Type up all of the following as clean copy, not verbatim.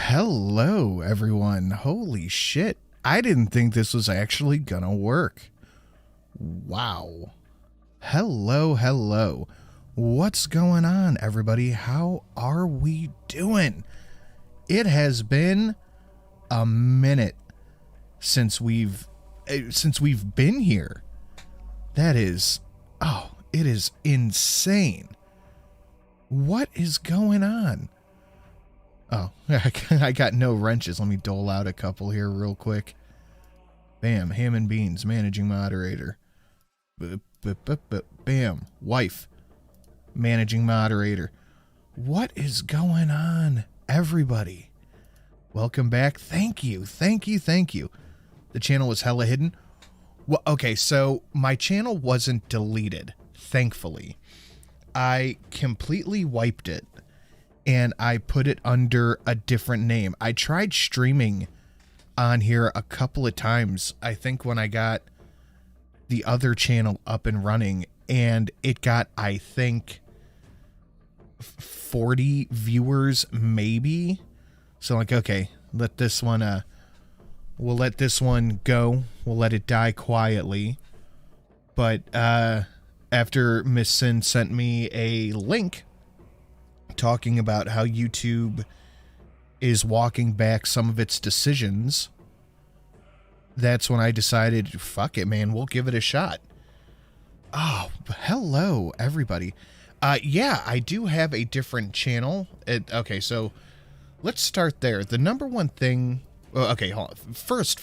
Hello, everyone. Holy shit. I didn't think this was actually gonna work. Wow. Hello. What's going on, everybody? How are we doing? It has been a minute since we've been here. That is, it is insane. What is going on? Oh, I got no wrenches. Let me dole out a couple here real quick. Bam, ham and beans, managing moderator. Bam, wife, managing moderator. What is going on, everybody? Welcome back. Thank you. The channel was hella hidden. Well, okay, so my channel wasn't deleted, thankfully. I completely wiped it. And I put it under a different name. I tried streaming on here a couple of times, I think when I got the other channel up and running, and it got, I think, 40 viewers, maybe. So like, okay, let this one, we'll let this one go. We'll let it die quietly. But after Miss Sin sent me a link talking about how YouTube is walking back some of its decisions, that's when I decided, fuck it, man, we'll give it a shot. Oh, hello, everybody. Yeah, I do have a different channel. Okay, so let's start there. The number one thing... okay, hold on. First,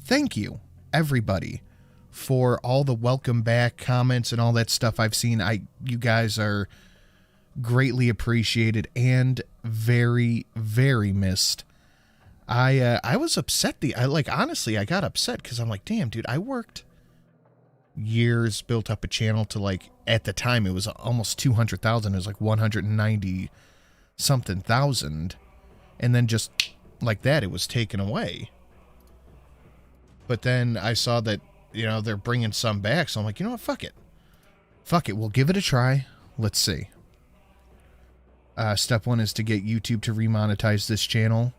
thank you, everybody, for all the welcome back comments and all that stuff I've seen. You guys are greatly appreciated and very, very missed. I was upset. Honestly, I got upset because I'm like, damn, dude, I worked years, built up a channel to, like, at the time it was almost 200,000. It was like 190 something thousand, and then just like that, it was taken away. But then I saw that, you know, they're bringing some back, so I'm like, you know what, fuck it, we'll give it a try. Let's see. Step one is to get YouTube to remonetize this channel.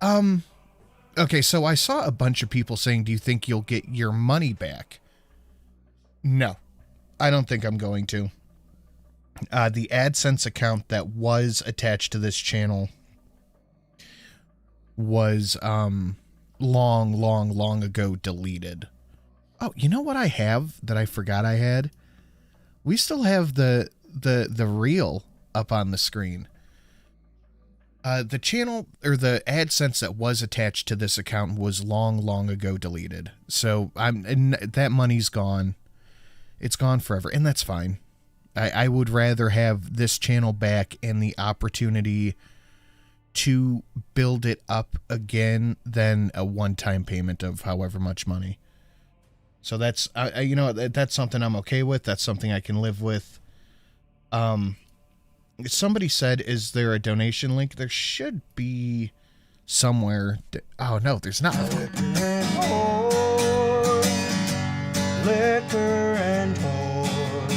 Okay, so I saw a bunch of people saying, do you think you'll get your money back? No, I don't think I'm going to. The AdSense account that was attached to this channel was, long ago deleted. Oh, you know what I have that I forgot I had? We still have the reel up on the screen. The channel, or the AdSense that was attached to this account was long ago deleted. So that money's gone. It's gone forever, and that's fine. I would rather have this channel back and the opportunity to build it up again than a one-time payment of however much money. So that's, you know, that's something I'm okay with. That's something I can live with. Somebody said, is there a donation link? There should be somewhere. Oh, no, there's not. Liquor and whore,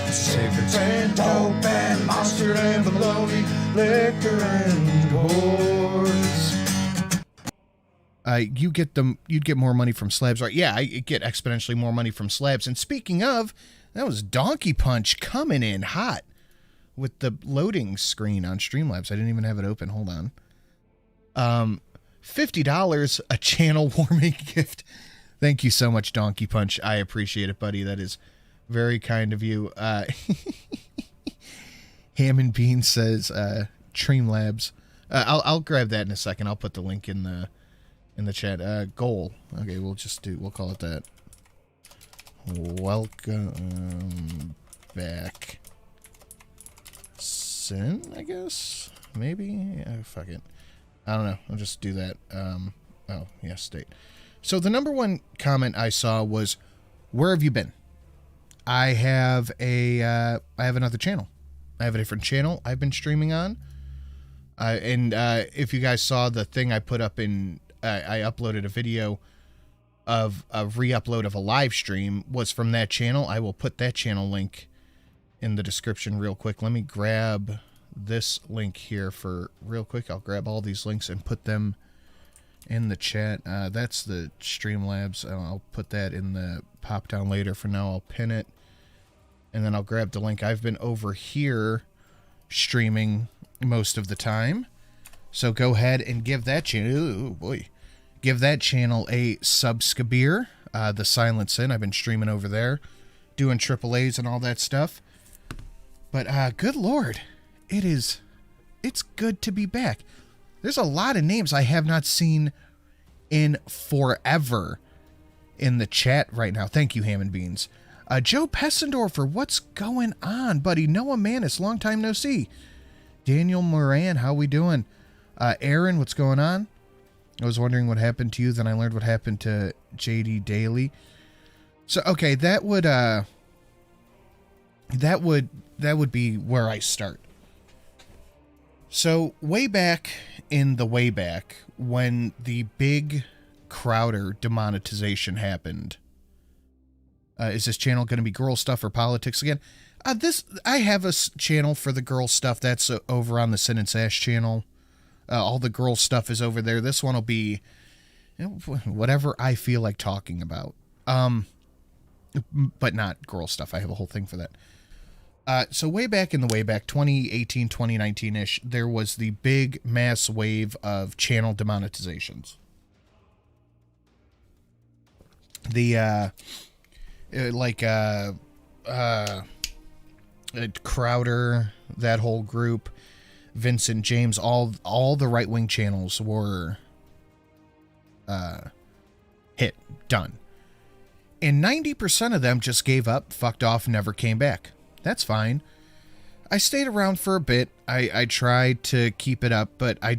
cigarettes and dope and monster and baloney, liquor and whores. You'd get more money from slabs, right? Yeah, I get exponentially more money from slabs. And speaking of, that was Donkey Punch coming in hot with the loading screen on Streamlabs. I didn't even have it open. Hold on. $50, a channel warming gift. Thank you so much, Donkey Punch. I appreciate it, buddy. That is very kind of you. Ham and Beans says, Streamlabs. I'll grab that in a second. I'll put the link in the chat. Goal. Okay, we'll call it that. Welcome back, Sin, I guess? Maybe? Fuck it. I don't know. I'll just do that. Oh, yeah, state. So the number one comment I saw was, where have you been? I have another channel. I have a different channel I've been streaming on. And if you guys saw the thing I put up in, I uploaded a video of a re-upload of a live stream was from that channel. I will put that channel link in the description real quick. Let me grab this link here for real quick. I'll grab all these links and put them in the chat. That's the Streamlabs. I'll put that in the pop down later. For now, I'll pin it. And then I'll grab the link. I've been over here streaming most of the time. So go ahead and give that channel, give that channel a subscribe. The Silent Sin, I've been streaming over there, doing AAAs and all that stuff. But good Lord, it's good to be back. There's a lot of names I have not seen in forever in the chat right now. Thank you, Ham and Beans. Joe Pessendorfer, what's going on, buddy? Noah Manis, long time no see. Daniel Moran, how we doing? Aaron, what's going on? I was wondering what happened to you, then I learned what happened to JD Daly. So, okay, that would be where I start. So, way back in the way back, when the big Crowder demonetization happened, is this channel going to be girl stuff or politics again? I have a channel for the girl stuff. That's over on the Sin and Sash channel. All the girl stuff is over there. This one will be whatever I feel like talking about. But not girl stuff. I have a whole thing for that. So way back in the way back, 2018, 2019-ish, there was the big mass wave of channel demonetizations. The, Crowder, that whole group, Vincent, James, all the right-wing channels were hit, done. And 90% of them just gave up, fucked off, never came back. That's fine. I stayed around for a bit. I tried to keep it up, but I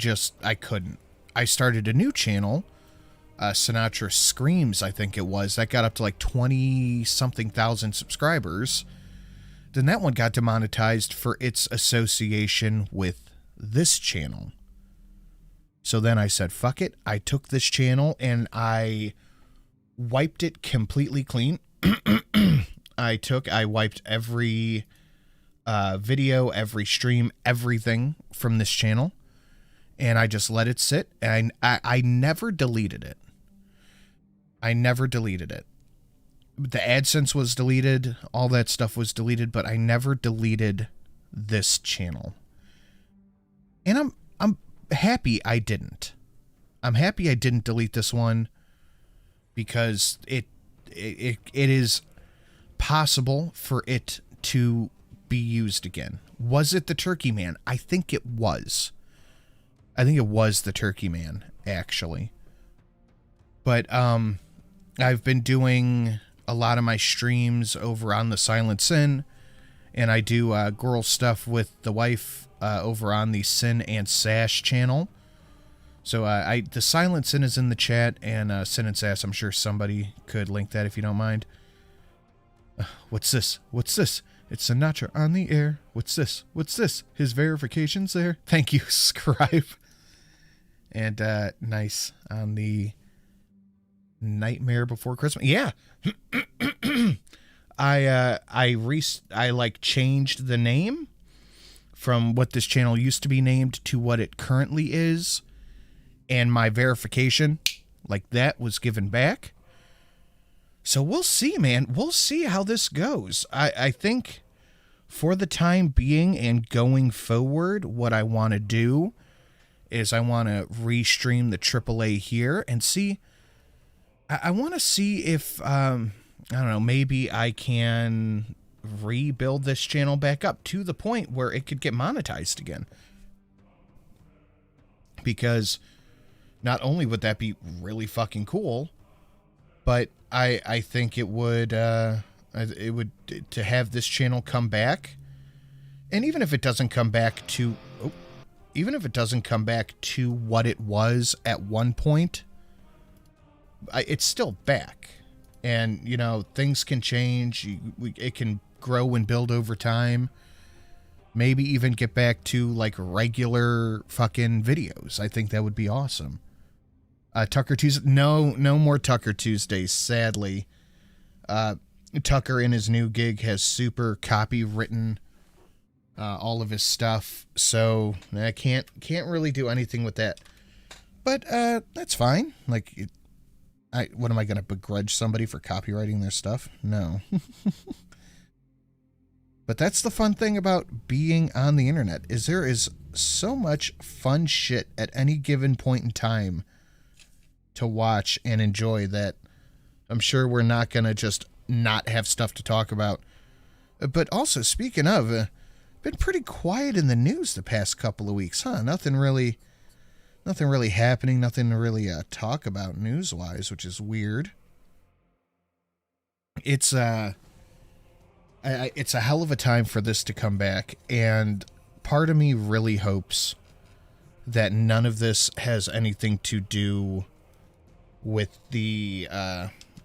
couldn't. I started a new channel, Sinatra Screams, I think it was. That got up to like 20-something thousand subscribers. Then that one got demonetized for its association with this channel. So then I said, fuck it. I took this channel and I wiped it completely clean. I wiped every video, every stream, everything from this channel. And I just let it sit. And I never deleted it. I never deleted it. The AdSense was deleted. All that stuff was deleted. But I never deleted this channel. And I'm happy I didn't. I'm happy I didn't delete this one. Because it is possible for it to be used again. Was it the Turkey Man? I think it was. I think it was the Turkey Man, actually. But I've been doing a lot of my streams over on the Silent Sin, and I do girl stuff with the wife over on the Sin and Sash channel. So the Silent Sin is in the chat, and Sin and Sash, I'm sure somebody could link that if you don't mind. What's this? What's this? It's Sinatra on the air. What's this? What's this? His verification's there. Thank you, Scribe. And nice on the Nightmare Before Christmas. Yeah. I like changed the name from what this channel used to be named to what it currently is. And my verification, like that, was given back. So we'll see, man. We'll see how this goes. I think for the time being and going forward, what I want to do is I want to restream the AAA here and see. I want to see if, I don't know, maybe I can rebuild this channel back up to the point where it could get monetized again. Because not only would that be really fucking cool, but I think it would to have this channel come back, and even if it doesn't come back to what it was at one point, it's still back. And you know, things can change. It can grow and build over time. Maybe even get back to like regular fucking videos. I think that would be awesome. Tucker Tuesday. No more Tucker Tuesdays, sadly. Tucker in his new gig has super copywritten all of his stuff, so I can't really do anything with that. But that's fine. Like, what am I going to begrudge somebody for copyrighting their stuff? No. But that's the fun thing about being on the internet, is there is so much fun shit at any given point in time to watch and enjoy that I'm sure we're not going to just not have stuff to talk about. But also, speaking of, been pretty quiet in the news the past couple of weeks, huh? Nothing really happening, nothing to really talk about news-wise, which is weird. It's it's a hell of a time for this to come back, and part of me really hopes that none of this has anything to do with the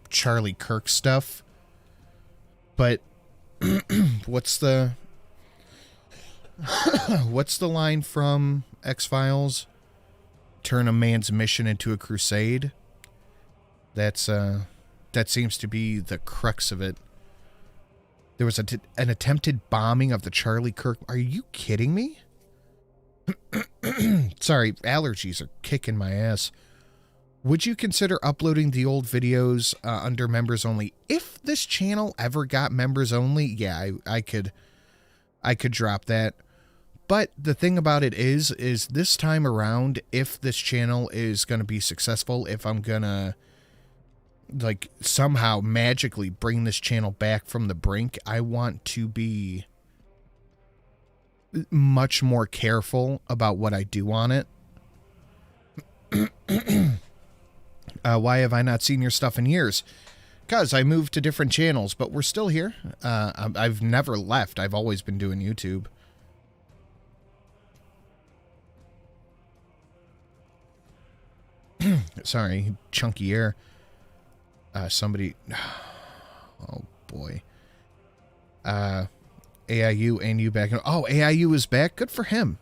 Charlie Kirk stuff. But what's the line from X-Files? Turn a man's mission into a crusade. That seems to be the crux of it. There was an attempted bombing of the Charlie Kirk. Are you kidding me? Sorry, allergies are kicking my ass. Would you consider uploading the old videos under members only? If this channel ever got members only, yeah, I could drop that. But the thing about it is this time around, if this channel is going to be successful, if I'm going to like somehow magically bring this channel back from the brink, I want to be much more careful about what I do on it. Why have I not seen your stuff in years? Because I moved to different channels, but we're still here. I've never left. I've always been doing YouTube. Sorry, chunky air. Somebody... Oh, boy. AIU and you back. Oh, AIU is back. Good for him.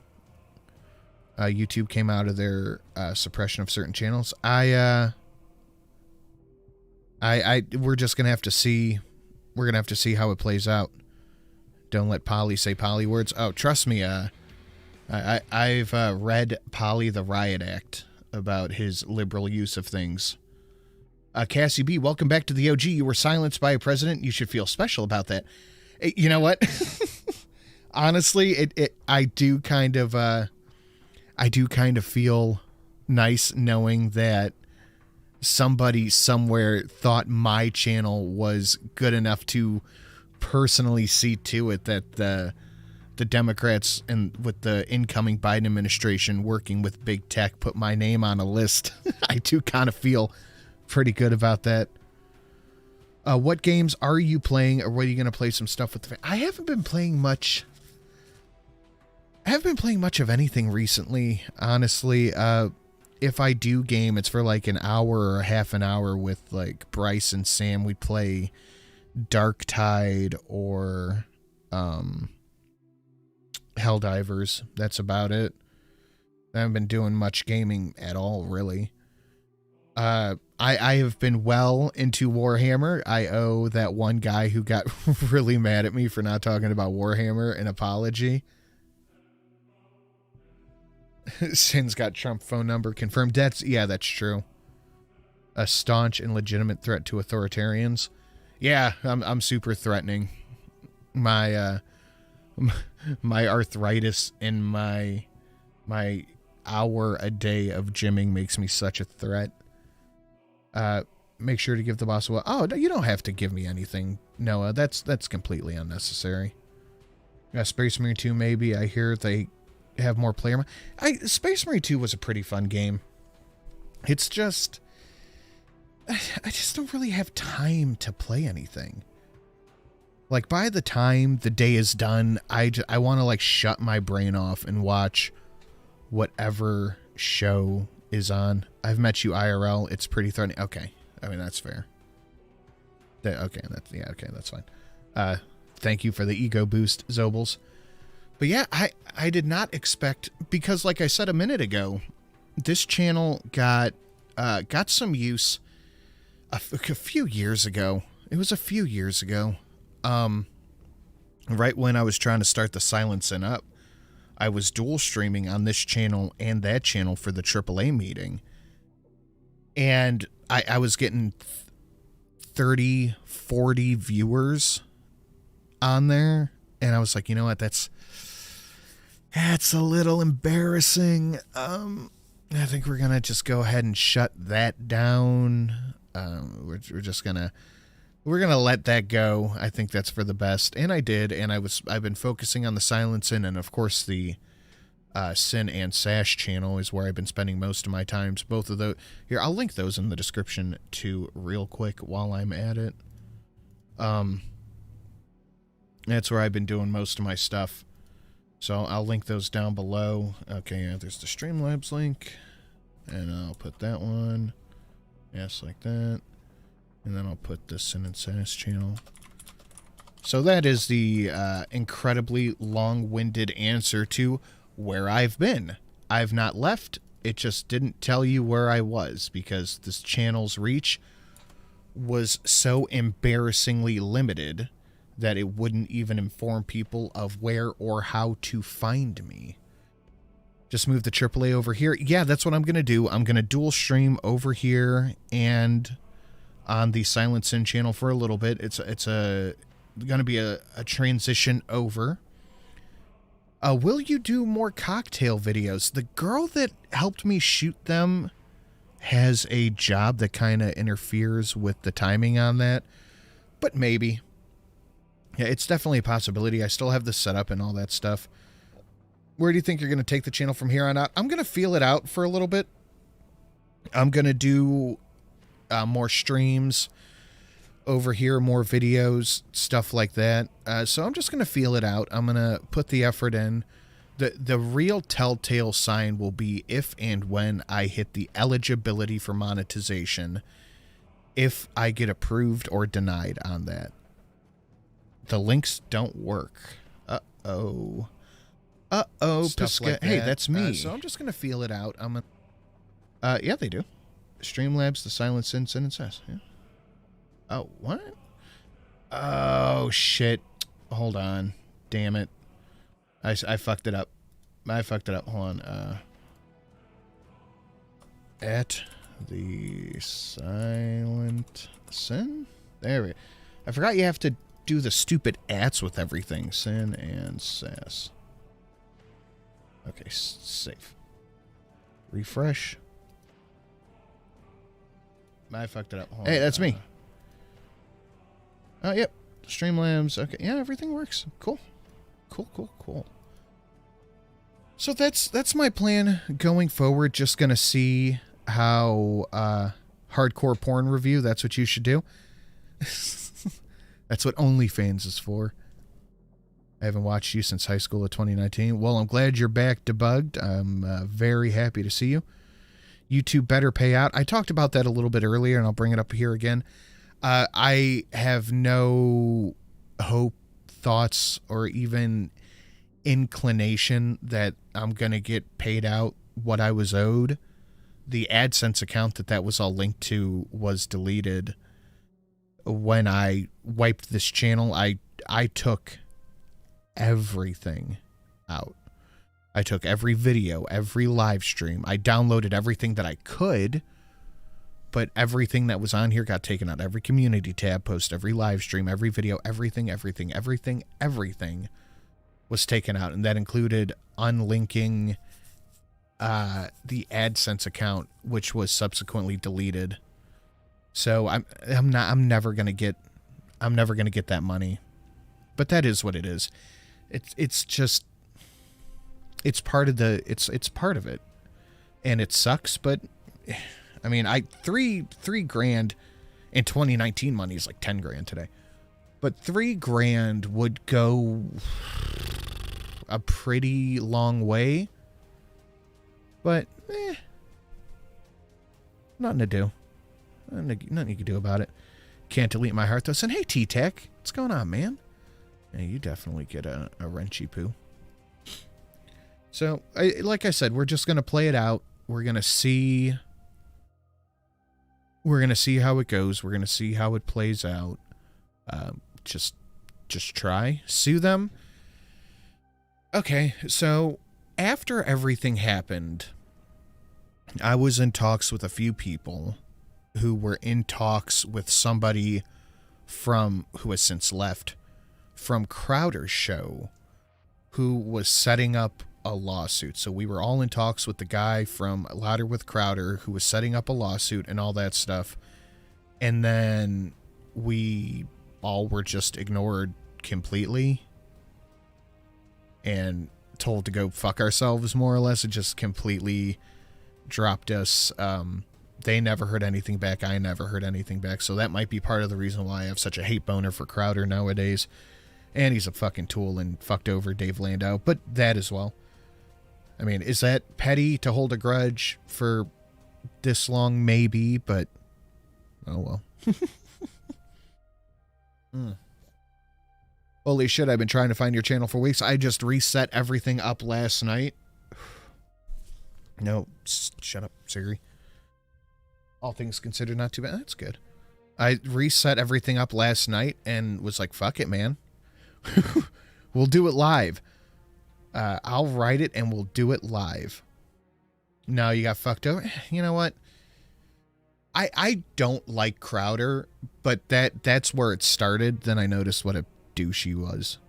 YouTube came out of their suppression of certain channels. We're just gonna have to see. We're gonna have to see how it plays out. Don't let Polly say Polly words. Oh, trust me. I've read Polly the Riot Act about his liberal use of things. Cassie B, welcome back to the OG. You were silenced by a president. You should feel special about that. You know what? Honestly, I do kind of feel nice knowing that somebody somewhere thought my channel was good enough to personally see to it that the Democrats and with the incoming Biden administration working with big tech put my name on a list. I do kind of feel pretty good about that. What games are you playing, or what are you going to play some stuff with? I haven't been playing much. I haven't been playing much of anything recently, honestly. If I do game, it's for like an hour or half an hour with like Bryce and Sam. We play Dark Tide or Helldivers. That's about it. I haven't been doing much gaming at all, really. I have been well into Warhammer. I owe that one guy who got really mad at me for not talking about Warhammer an apology. Sin's got Trump phone number confirmed. That's true. A staunch and legitimate threat to authoritarians. Yeah, I'm super threatening. My my arthritis and my hour a day of gymming makes me such a threat. Make sure to give the boss a... Oh, you don't have to give me anything, Noah. That's completely unnecessary. Space Marine 2, maybe. I hear they have more player... Space Marine 2 was a pretty fun game. It's just... I just don't really have time to play anything. Like, by the time the day is done, I want to, like, shut my brain off and watch whatever show is on. I've met you IRL. It's pretty threatening. Okay. I mean, that's fair. Okay, that's fine. Thank you for the ego boost, Zobels. But yeah, I did not expect, because like I said a minute ago, this channel got some use a few years ago. It was a few years ago. right when I was trying to start the silencing up, I was dual streaming on this channel and that channel for the AAA meeting. And I was getting 30, 40 viewers on there. And I was like, you know what? That's a little embarrassing. I think we're going to just go ahead and shut that down. We're going to let that go. I think that's for the best. And I did. And I've been focusing on the silencing, and of course the Sin and Sash channel is where I've been spending most of my times. Both of those here, I'll link those in the description too real quick while I'm at it. That's where I've been doing most of my stuff. So I'll link those down below. Okay, yeah, there's the Streamlabs link. And I'll put that one. Yes, like that. And then I'll put the Sin and Sash channel. So that is the incredibly long-winded answer to where I've been. I've not left. It just didn't tell you where I was because this channel's reach was so embarrassingly limited that it wouldn't even inform people of where or how to find me. Just move the AAA over here. Yeah, that's what I'm going to do. I'm going to dual stream over here and on the Silent Sin channel for a little bit. It's going to be a transition over. Will you do more cocktail videos? The girl that helped me shoot them has a job that kind of interferes with the timing on that, but maybe. Yeah, it's definitely a possibility. I still have this set up and all that stuff. Where do you think you're going to take the channel from here on out? I'm going to feel it out for a little bit. I'm going to do more streams over here, more videos, stuff like that. So I'm just going to feel it out. I'm going to put the effort in. The real telltale sign will be if and when I hit the eligibility for monetization, if I get approved or denied on that. The links don't work. Uh-oh. Uh-oh, Pisca. Like hey, that's me. So I'm just going to feel it out. Yeah, they do. Streamlabs, the Silent Sin, Sin and Sass. Yeah. Oh, what? Oh, shit. Hold on. Damn it. I fucked it up. Hold on. At the Silent Sin? There we go. I forgot you have to do the stupid ats with everything. Sin and Sass. Okay, safe. Refresh. I fucked it up. Hold on. That's me. Oh, yep. Streamlabs. Okay. Yeah, everything works. Cool. Cool. So that's my plan going forward. Just gonna see how hardcore porn review. That's what you should do. That's what OnlyFans is for. I haven't watched you since high school of 2019. Well, I'm glad you're back debugged. I'm very happy to see you. YouTube better pay out. I talked about that a little bit earlier, and I'll bring it up here again. I have no hope, thoughts, or even inclination that I'm going to get paid out what I was owed. The AdSense account that was all linked to was deleted when I wiped this channel. I took everything out. I took every video, every live stream. I downloaded everything that I could, but everything that was on here got taken out. Every community tab, post, every live stream, every video, everything was taken out. And that included unlinking the AdSense account, which was subsequently deleted. So I'm never going to get that money. But that is what it is. It's just it's part of it, and it sucks. But I mean, $3,000 in 2019 money is like 10 grand today, but $3,000 would go a pretty long way. But nothing to do, nothing you can do about it. Can't delete my heart though. Saying, hey T-Tech, what's going on, man? Yeah, you definitely get a wrenchy poo. So, like I said, we're just going to play it out. We're going to see how it goes. We're going to see how it plays out. Just just try. Sue them. Okay, so after everything happened, I was in talks with a few people who were in talks with somebody who has since left, from Crowder's show, who was setting up a lawsuit. So we were all in talks with the guy from Louder with Crowder who was setting up a lawsuit and all that stuff. And then we all were just ignored completely and told to go fuck ourselves, more or less. It just completely dropped us. They never heard anything back. I never heard anything back. So that might be part of the reason why I have such a hate boner for Crowder nowadays. And he's a fucking tool and fucked over Dave Landau. But that as well. I mean, is that petty to hold a grudge for this long? Maybe, but oh well. Holy shit, I've been trying to find your channel for weeks. I just reset everything up last night. No, shut up, Siri. All things considered, not too bad. That's good. I reset everything up last night and was like, fuck it, man. We'll do it live. I'll write it and we'll do it live. No, you got fucked over. You know what? I don't like Crowder, but that's where it started. Then I noticed what a douche he was.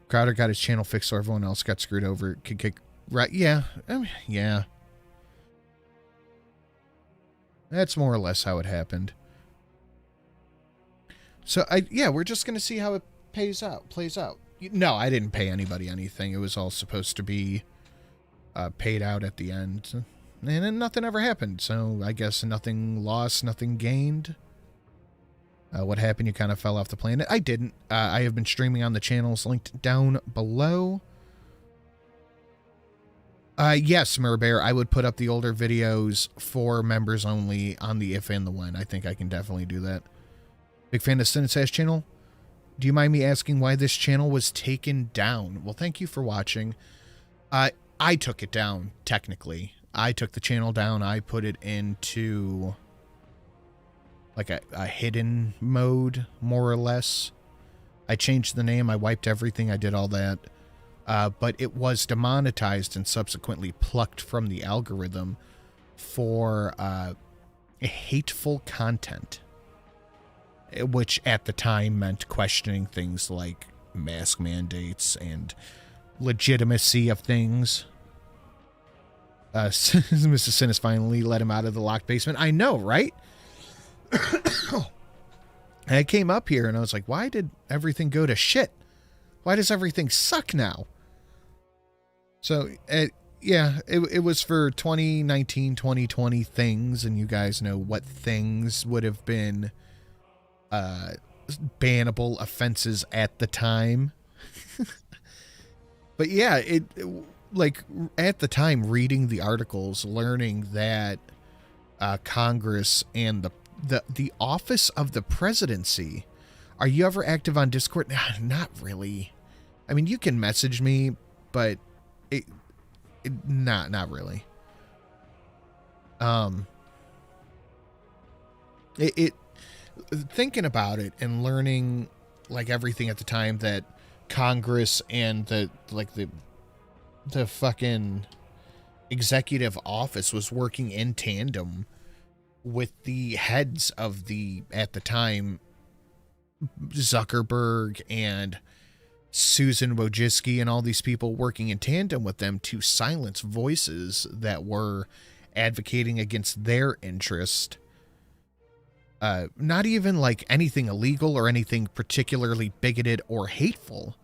Crowder got his channel fixed so everyone else got screwed over. Right? Yeah. I mean, yeah. That's more or less how it happened. So we're just gonna see how it plays out. No, I didn't pay anybody anything. It was all supposed to be paid out at the end. And then nothing ever happened. So I guess nothing lost, nothing gained. What happened? You kind of fell off the planet. I didn't. I have been streaming on the channels linked down below. Yes, Murbear, I would put up the older videos for members only on the if and the when. I think I can definitely do that. Big fan of Cinesash channel. Do you mind me asking why this channel was taken down? Well, thank you for watching. I took it down, technically. I took the channel down. I put it into like a hidden mode, more or less. I changed the name. I wiped everything. I did all that. But it was demonetized and subsequently plucked from the algorithm for hateful content, which at the time meant questioning things like mask mandates and legitimacy of things. Mrs. Sinis finally let him out of the locked basement. I know, right? And I came up here and I was like, why did everything go to shit? Why does everything suck now? So, yeah, it was for 2019, 2020 things, and you guys know what things would have been bannable offenses at the time. But yeah, like at the time, reading the articles, learning that Congress and the office of the presidency. Are you ever active on Discord? Not really. I mean, you can message me, but not really. Thinking about it and learning like everything at the time that Congress and the fucking executive office was working in tandem with the heads of at the time, Zuckerberg and Susan Wojcicki and all these people working in tandem with them to silence voices that were advocating against their interest. Not even like anything illegal or anything particularly bigoted or hateful,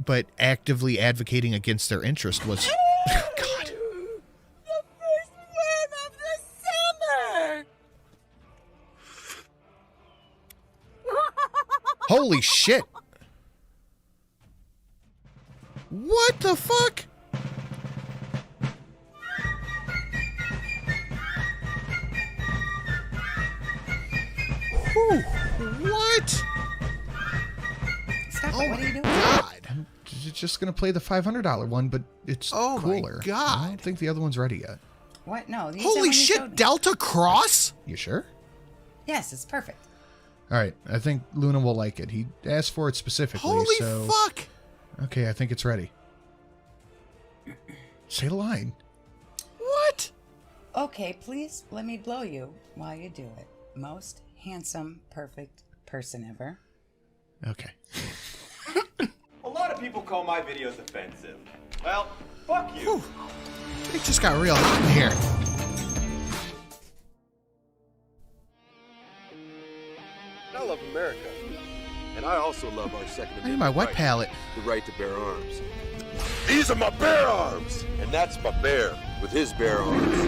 but actively advocating against their interest was... God. The first worm of the summer! Holy shit! What the fuck? Whew. What? Stop Oh it. What my are you doing? God. I'm just going to play the $500 one, but it's Oh my cooler. God. I don't think the other one's ready yet. What? No. You said Holy when you shit, showed me. Delta Cross? You sure? Yes, it's perfect. All right, I think Luna will like it. He asked for it specifically. Holy so... fuck! Okay, I think it's ready. Say the line. What? Okay, please let me blow you while you do it. Most handsome, perfect person ever. Okay. A lot of people call my videos offensive. Well, fuck you. Whew. It just got real hot in here. I love America. And I also love our Second I need Amendment my wet right, palette. the right to bear arms. These are my bear arms! And that's my bear with his bear arms.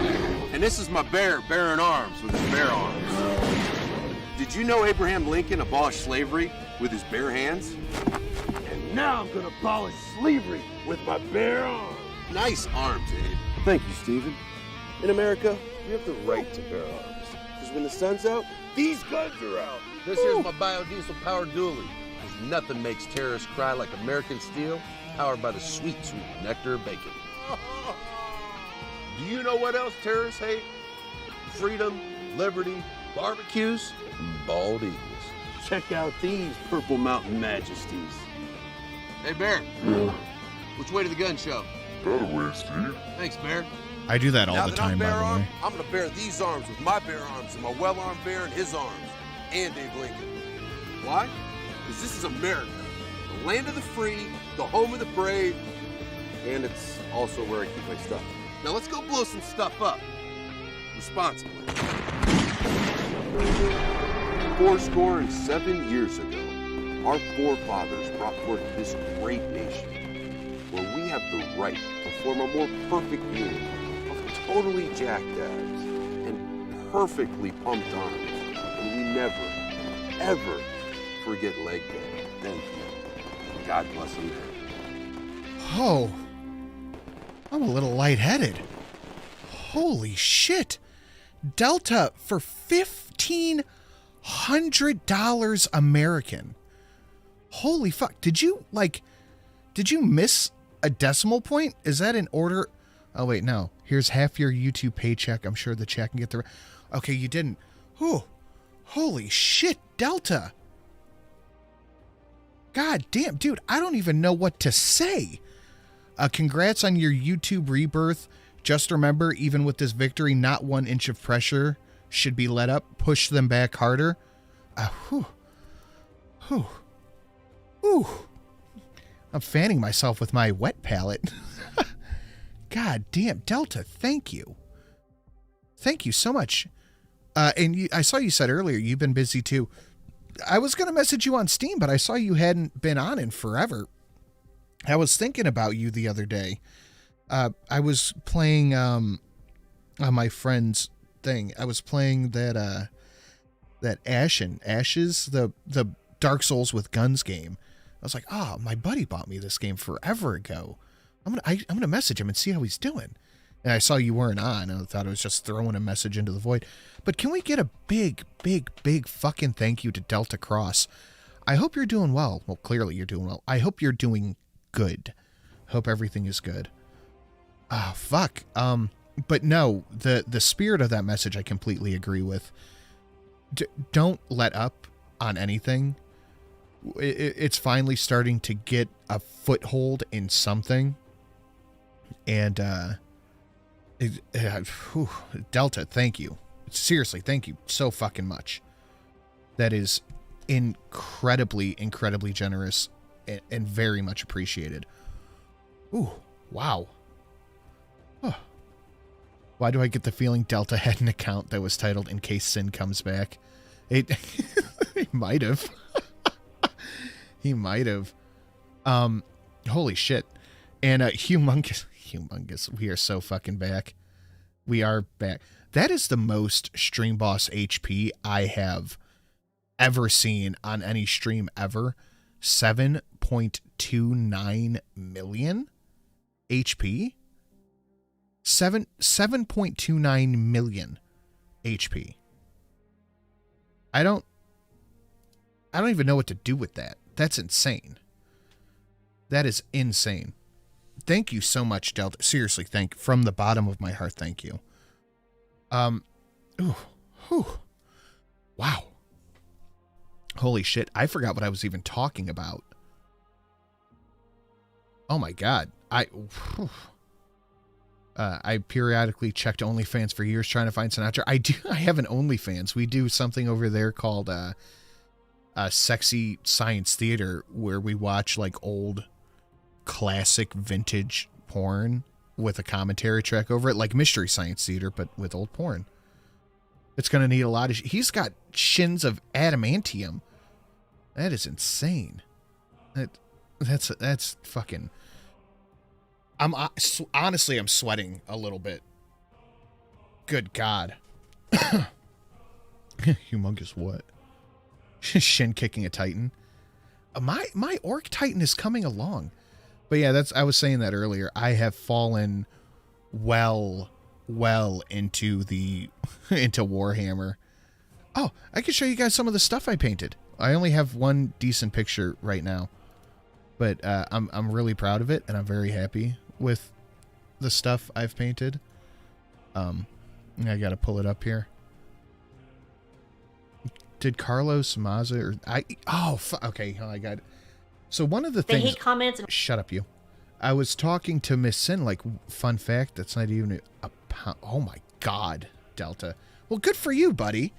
And this is my bear bearing arms with his bear arms. Did you know Abraham Lincoln abolished slavery with his bare hands? And now I'm gonna abolish slavery with my bare arms. Nice arms, Abe. Thank you, Stephen. In America, you have the right to bear arms. Because when the sun's out, these guns are out. This here's my biodiesel-powered dually. Because nothing makes terrorists cry like American steel, powered by the sweet, sweet nectar of bacon. Do you know what else terrorists hate? Freedom, liberty, barbecues, and bald eagles. Check out these Purple Mountain Majesties. Hey, Bear. Which way to the gun show? That way, Steve. Thanks, Bear. I do that all Now the that time, I'm by bear the armed, way. I'm gonna bear these arms with my bare arms and my well-armed bear in his arms. And Abe Lincoln. Why? Because this is America. The land of the free, the home of the brave, and it's also where I keep my stuff. Now let's go blow some stuff up. Responsibly. 407 years ago, our forefathers brought forth this great nation, where we have the right to form a more perfect union of totally jacked abs and perfectly pumped arms, and we never, ever forget leg day. Thank you. God bless America. Oh, I'm a little lightheaded. Holy shit. Delta for $1,500 American. Holy fuck. Did you miss a decimal point? Is that in order? Oh, wait, no. Here's half your YouTube paycheck. I'm sure the check can get the... Okay, you didn't. Whew. Holy shit, Delta. God damn, dude, I don't even know what to say. Congrats on your YouTube rebirth. Just remember, even with this victory, not 1 inch of pressure should be let up. Push them back harder. Whew. Whew. Whew. I'm fanning myself with my wet palette. God damn, Delta, thank you. Thank you so much. And I saw you said earlier you've been busy too. I was going to message you on Steam, but I saw you hadn't been on in forever. I was thinking about you the other day. I was playing on my friend's thing. I was playing that Ashes, the Dark Souls with guns game. I was like, oh, my buddy bought me this game forever ago. I'm gonna message him and see how he's doing. And I saw you weren't on, and I thought I was just throwing a message into the void. But can we get a big, big, big fucking thank you to Delta Cross? I hope you're doing well. Well, clearly you're doing well. I hope you're doing good. Hope everything is good. Ah, fuck. But no, the spirit of that message I completely agree with. Don't let up on anything. It's finally starting to get a foothold in something. And, Delta, thank you. Seriously, thank you so fucking much. That is incredibly, incredibly generous and very much appreciated. Ooh, wow. Huh. Why do I get the feeling Delta had an account that was titled In Case Sin Comes Back? He might have. He might have. Holy shit. And humongous. We are so fucking back. We are back. That is the most Stream Boss HP I have ever seen on any stream ever. 7.29 million HP. 7.29 million HP. I don't even know what to do with that. That's insane. That is insane. Thank you so much, Delta. Seriously, from the bottom of my heart, thank you. Wow. Holy shit, I forgot what I was even talking about. Oh my god. I periodically checked OnlyFans for years trying to find Sinatra. I have an OnlyFans. We do something over there called Sexy Science Theater, where we watch like old classic vintage porn with a commentary track over it, like Mystery Science Theater, but with old porn. It's going to need a lot of... He's got shins of adamantium. That is insane. That's fucking... Honestly, I'm sweating a little bit. Good God. Humongous what? Shin kicking a Titan. My Orc Titan is coming along. But yeah, I was saying that earlier. I have fallen well into into Warhammer. Oh, I can show you guys some of the stuff I painted. I only have one decent picture right now, but I'm really proud of it, and I'm very happy with the stuff I've painted. I gotta pull it up here. Did Carlos Maza okay, I got it. So one of the things... hate comments. Shut up, you. I was talking to Miss Sin, like, fun fact, that's not even a pound. Oh my God, Delta. Well, good for you, buddy.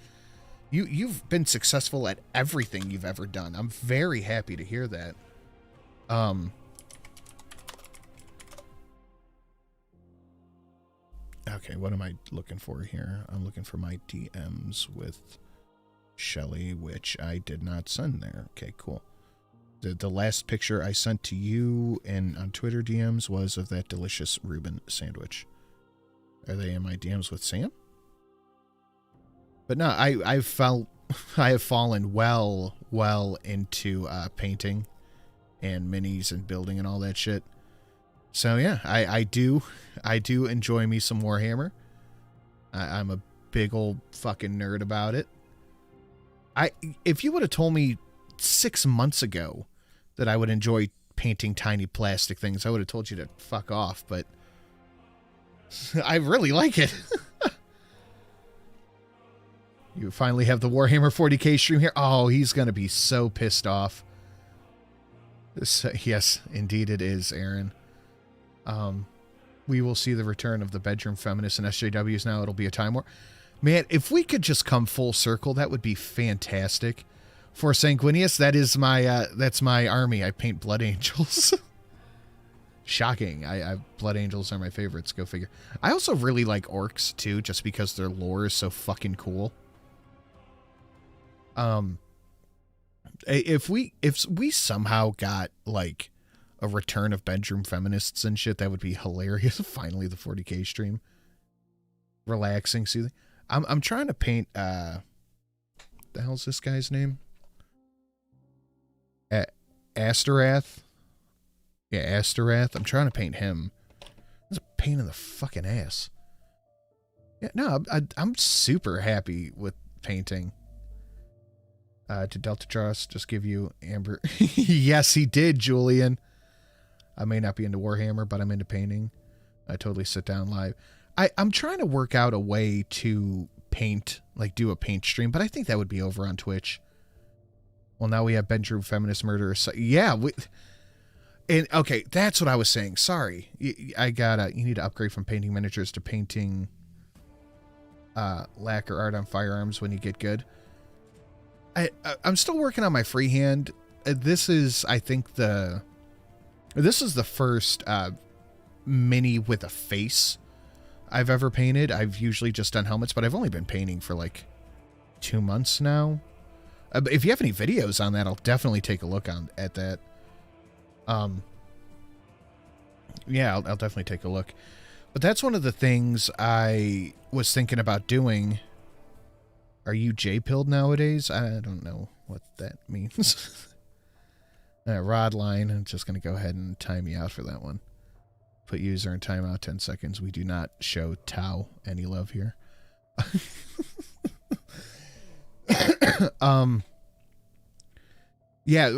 You've been successful at everything you've ever done. I'm very happy to hear that. Okay, what am I looking for here? I'm looking for my DMs with Shelly, which I did not send there. Okay, cool. The last picture I sent to you and on Twitter DMs was of that delicious Reuben sandwich. Are they in my DMs with Sam? But no, I have fallen well into painting and minis and building and all that shit. So yeah, I do enjoy me some Warhammer. I'm a big old fucking nerd about it. If you would have told me 6 months ago that I would enjoy painting tiny plastic things, I would have told you to fuck off, but I really like it. You finally have the Warhammer 40k stream here. Oh, he's going to be so pissed off. Yes, indeed it is, Aaron. We will see the return of the bedroom feminists and SJWs now. It'll be a time war. Man, if we could just come full circle, that would be fantastic. For Sanguinius, that's my army. I paint blood angels. Shocking. Blood angels are my favorites. Go figure. I also really like orcs too, just because their lore is so fucking cool. If we somehow got like a return of bedroom feminists and shit, that would be hilarious. Finally, the 40k stream. Relaxing, soothing. I'm trying to paint. The hell's this guy's name? Asterath. Yeah, Asterath. I'm trying to paint him. It's a pain in the fucking ass. Yeah, no, I'm super happy with painting. Did Delta Trust just give you Amber? Yes, he did, Julian. I may not be into Warhammer, but I'm into painting. I totally sit down live. I'm trying to work out a way to paint, like do a paint stream, but I think that would be over on Twitch. Well, now we have bedroom feminist murderers. So, yeah, and okay, that's what I was saying. Sorry, you need to upgrade from painting miniatures to painting lacquer art on firearms when you get good. I'm still working on my freehand. This is, I think, the first mini with a face I've ever painted. I've usually just done helmets, but I've only been painting for like 2 months now. If you have any videos on that, I'll definitely take a look at that. Yeah, I'll definitely take a look. But that's one of the things I was thinking about doing. Are you J-pilled nowadays? I don't know what that means. Rod line. I'm just going to go ahead and time you out for that one. Put user in timeout 10 seconds. We do not show Tau any love here. Yeah,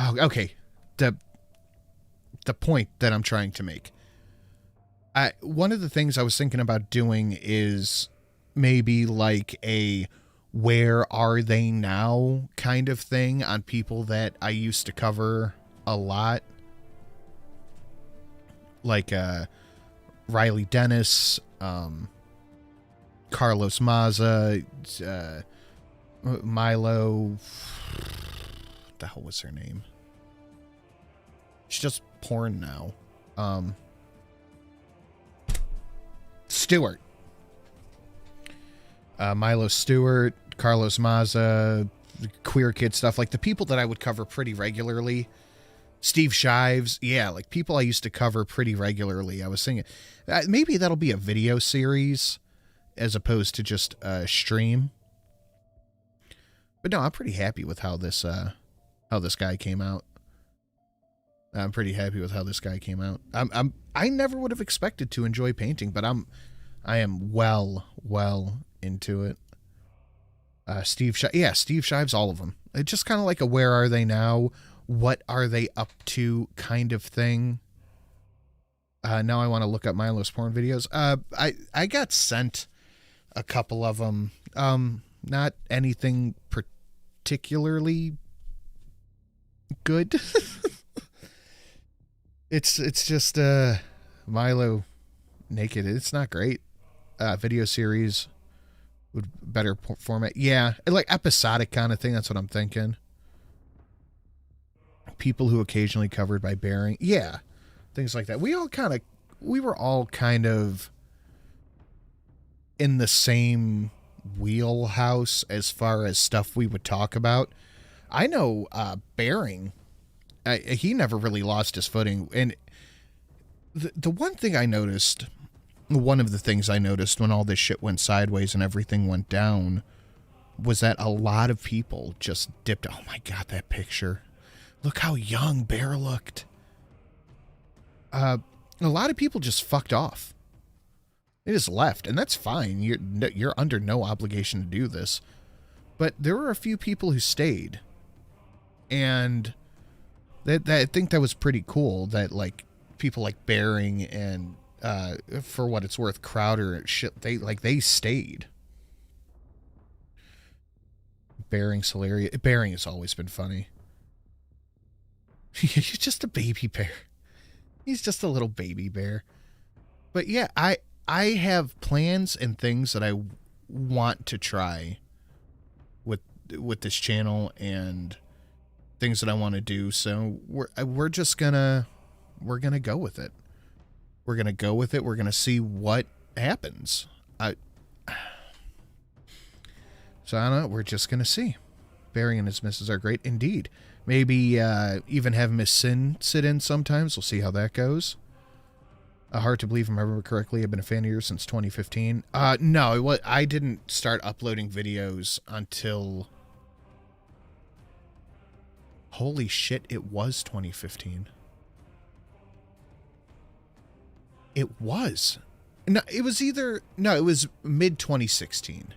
okay. The point that I'm trying to make. One of the things I was thinking about doing is maybe like a where are they now kind of thing on people that I used to cover a lot. Like Riley Dennis, Carlos Maza, Milo. What the hell was her name? She's just porn now. Stewart. Milo Stewart, Carlos Maza, queer kid stuff, like the people that I would cover pretty regularly. Steve Shives, yeah, like people I used to cover pretty regularly. I was thinking maybe that'll be a video series as opposed to just a stream. But no, I'm pretty happy with how this guy came out. I'm pretty happy with how this guy came out. I never would have expected to enjoy painting, but I am well into it. Steve Shives, all of them. It's just kind of like a where are they now? What are they up to kind of thing. Now I want to look up Milo's porn videos. I got sent a couple of them. Not anything particularly good. It's just Milo naked. It's not great. Video series with better format. Yeah, like episodic kind of thing. That's what I'm thinking. People who occasionally covered by Bearing. Yeah, things like that. We were all kind of in the same wheelhouse as far as stuff we would talk about. I know Bearing, he never really lost his footing. And the one thing I noticed, one of the things I noticed when all this shit went sideways and everything went down, was that a lot of people just dipped. Oh my God, that picture. Look how young Bear looked. A lot of people just fucked off. They just left, and that's fine. You're under no obligation to do this. But there were a few people who stayed. And that I think that was pretty cool that like people like Bearing and for what it's worth, Crowder and shit, they stayed. Bearing's hilarious. Bearing has always been funny. He's just a baby bear. He's just a little baby bear. But yeah, I have plans and things that I want to try with this channel and things that I want to do. So we're just gonna go with it. We're gonna go with it. We're gonna see what happens. So I don't know. We're just gonna see. Bearing and his misses are great indeed. Maybe even have Miss Sin sit in sometimes. We'll see how that goes. Hard to believe, if I remember correctly, I've been a fan of yours since 2015. No, I didn't start uploading videos until... Holy shit, it was 2015. It was. No, it was either... No, it was mid-2016.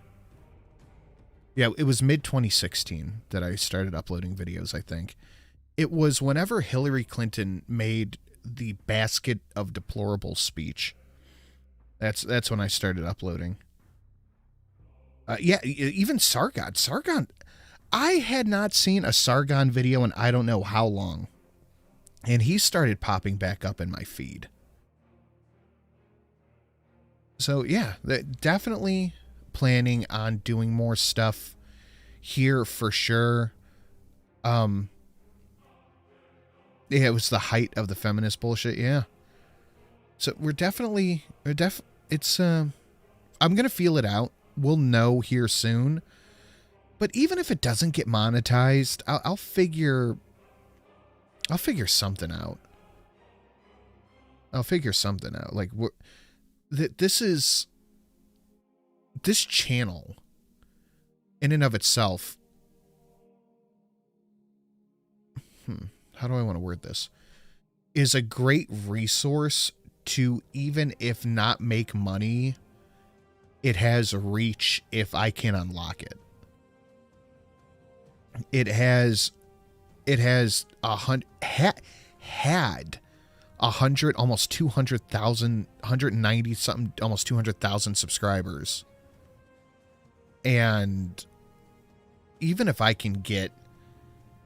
Yeah, it was mid-2016 that I started uploading videos, I think. It was whenever Hillary Clinton made the basket of deplorable speech. That's when I started uploading. Yeah, even Sargon. Sargon, I had not seen a Sargon video in I don't know how long. And he started popping back up in my feed. So yeah, definitely planning on doing more stuff here for sure. Yeah, it was the height of the feminist bullshit. Yeah. So we're definitely, it's, I'm going to feel it out. We'll know here soon. But even if it doesn't get monetized, I'll figure something out. I'll figure something out. Like, this channel in and of itself, how do I want to word this, is a great resource to, even if not make money, it has reach if I can unlock it. It has had 100, almost 200,000, 190 something, almost 200,000 subscribers. And even if I can get,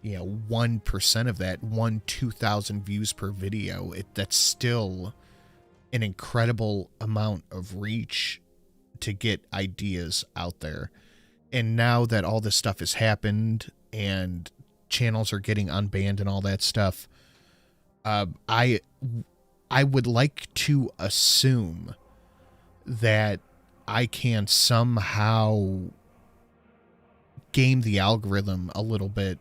1% of that, 2,000 views per video, that's still an incredible amount of reach to get ideas out there. And now that all this stuff has happened and channels are getting unbanned and all that stuff, I would like to assume that I can somehow game the algorithm a little bit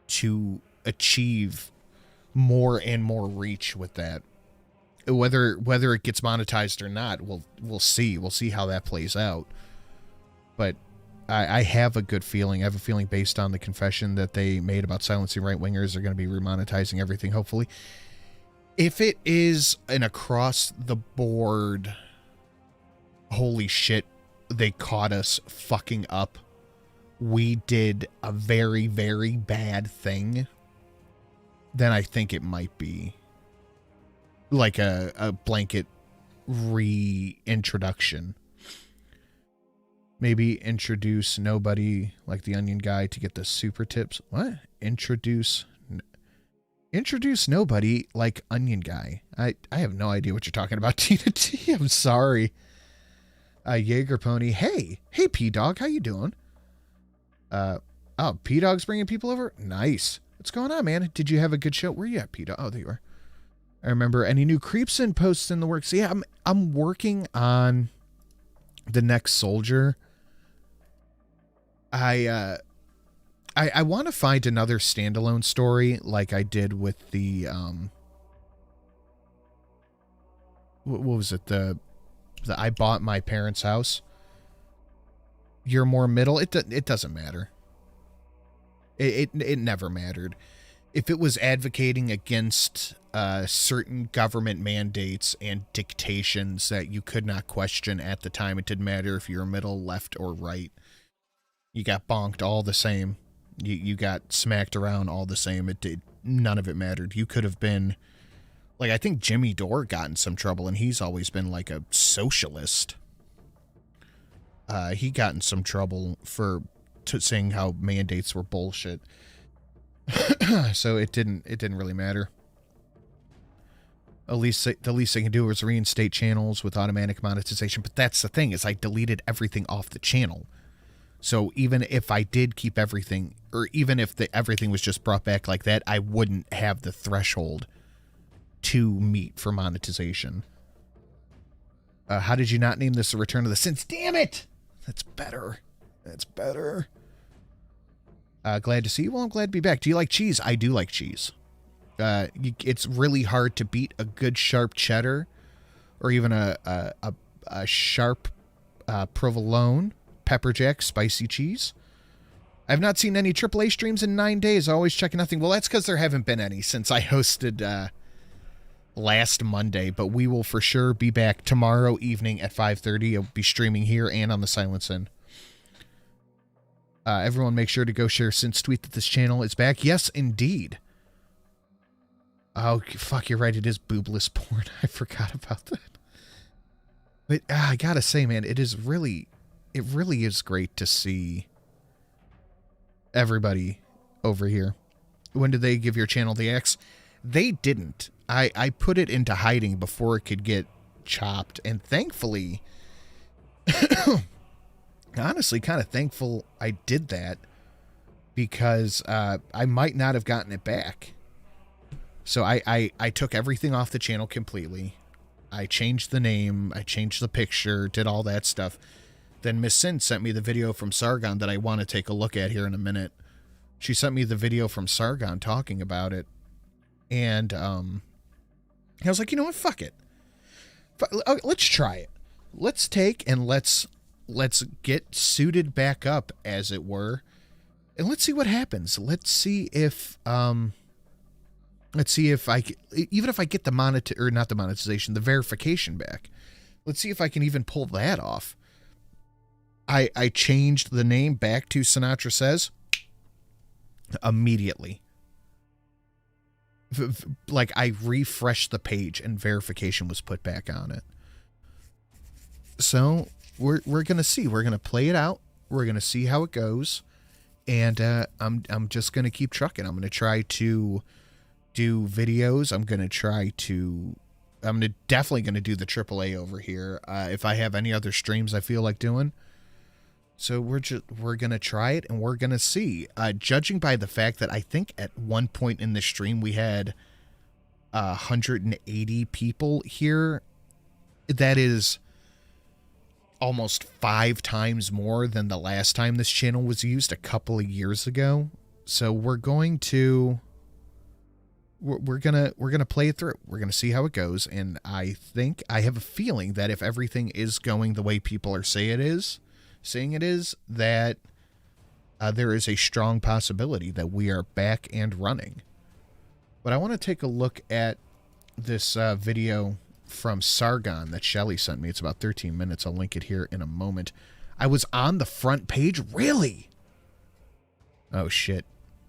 to achieve more and more reach with that. Whether it gets monetized or not, we'll see. We'll see how that plays out. But I have a good feeling. I have a feeling based on the confession that they made about silencing right-wingers, they're going to be remonetizing everything, hopefully. If it is an across-the-board, holy shit, they caught us fucking up, we did a very, very bad thing, then I think it might be like a blanket reintroduction. Maybe introduce nobody like the Onion guy to get the super tips. What? Introduce nobody like Onion guy. I have no idea what you're talking about, Tina T. I'm sorry. Jaeger Pony. Hey, P-Dog. How you doing? Oh, P-Dog's bringing people over? Nice. What's going on, man? Did you have a good show? Where you at, P-Dog? Oh, there you are. I remember. Any new creeps and posts in the works? Yeah, I'm working on the next soldier. I want to find another standalone story like I did with the what was it, the I bought my parents' house. You're more middle. It doesn't matter. It never mattered. If it was advocating against certain government mandates and dictations that you could not question at the time, it didn't matter if you were middle, left, or right. You got bonked all the same. You got smacked around all the same. None of it mattered. You could have been, like, I think Jimmy Dore got in some trouble, and he's always been like a socialist. He got in some trouble for saying how mandates were bullshit. So it didn't really matter. The least they can do was reinstate channels with automatic monetization. But that's the thing, is I deleted everything off the channel. So even if I did keep everything, or even if everything was just brought back like that, I wouldn't have the threshold to meet for monetization. How did you not name this The Return of the Sins? Damn it! That's better. That's better. Glad to see you. Well, I'm glad to be back. Do you like cheese? I do like cheese. It's really hard to beat a good sharp cheddar, or even a sharp provolone, pepper jack, spicy cheese. I've not seen any AAA streams in 9 days. I always check nothing. Well, that's because there haven't been any since I hosted last Monday, but we will for sure be back tomorrow evening at 5:30. I'll be streaming here and on the Silence Inn. Everyone make sure to go share Sin's tweet that this channel is back. Yes, indeed. Oh, fuck, you're right. It is boobless porn. I forgot about that. But I gotta say, man, it really is great to see everybody over here. When did they give your channel the X? They didn't. I put it into hiding before it could get chopped, and thankfully, honestly, kind of thankful I did that, because I might not have gotten it back. So I took everything off the channel completely. I changed the name, I changed the picture, did all that stuff. Then Miss Sin sent me the video from Sargon that I want to take a look at here in a minute. She sent me the video from Sargon talking about it. And I was like, you know what? Fuck it. Let's try it. Let's take and let's get suited back up, as it were. And let's see what happens. Let's see if I even if I get the the verification back. Let's see if I can even pull that off. I changed the name back to Sinatra Says immediately. Like, I refreshed the page and verification was put back on it. So we're gonna see. We're gonna play it out. We're gonna see how it goes. and I'm just gonna keep trucking. I'm gonna try to do videos. I'm definitely gonna do the AAA over here. If I have any other streams I feel like doing. So we're gonna try it, and we're gonna see. Judging by the fact that I think at one point in the stream we had 180 people here, that is almost 5 times more than the last time this channel was used a couple of years ago. So we're gonna play it through. We're gonna see how it goes, and I have a feeling that if everything is going the way people are saying it is, that there is a strong possibility that we are back and running. But I want to take a look at this video from Sargon that Shelly sent me. It's about 13 minutes. I'll link it here in a moment. I was on the front page? Really? Oh, shit.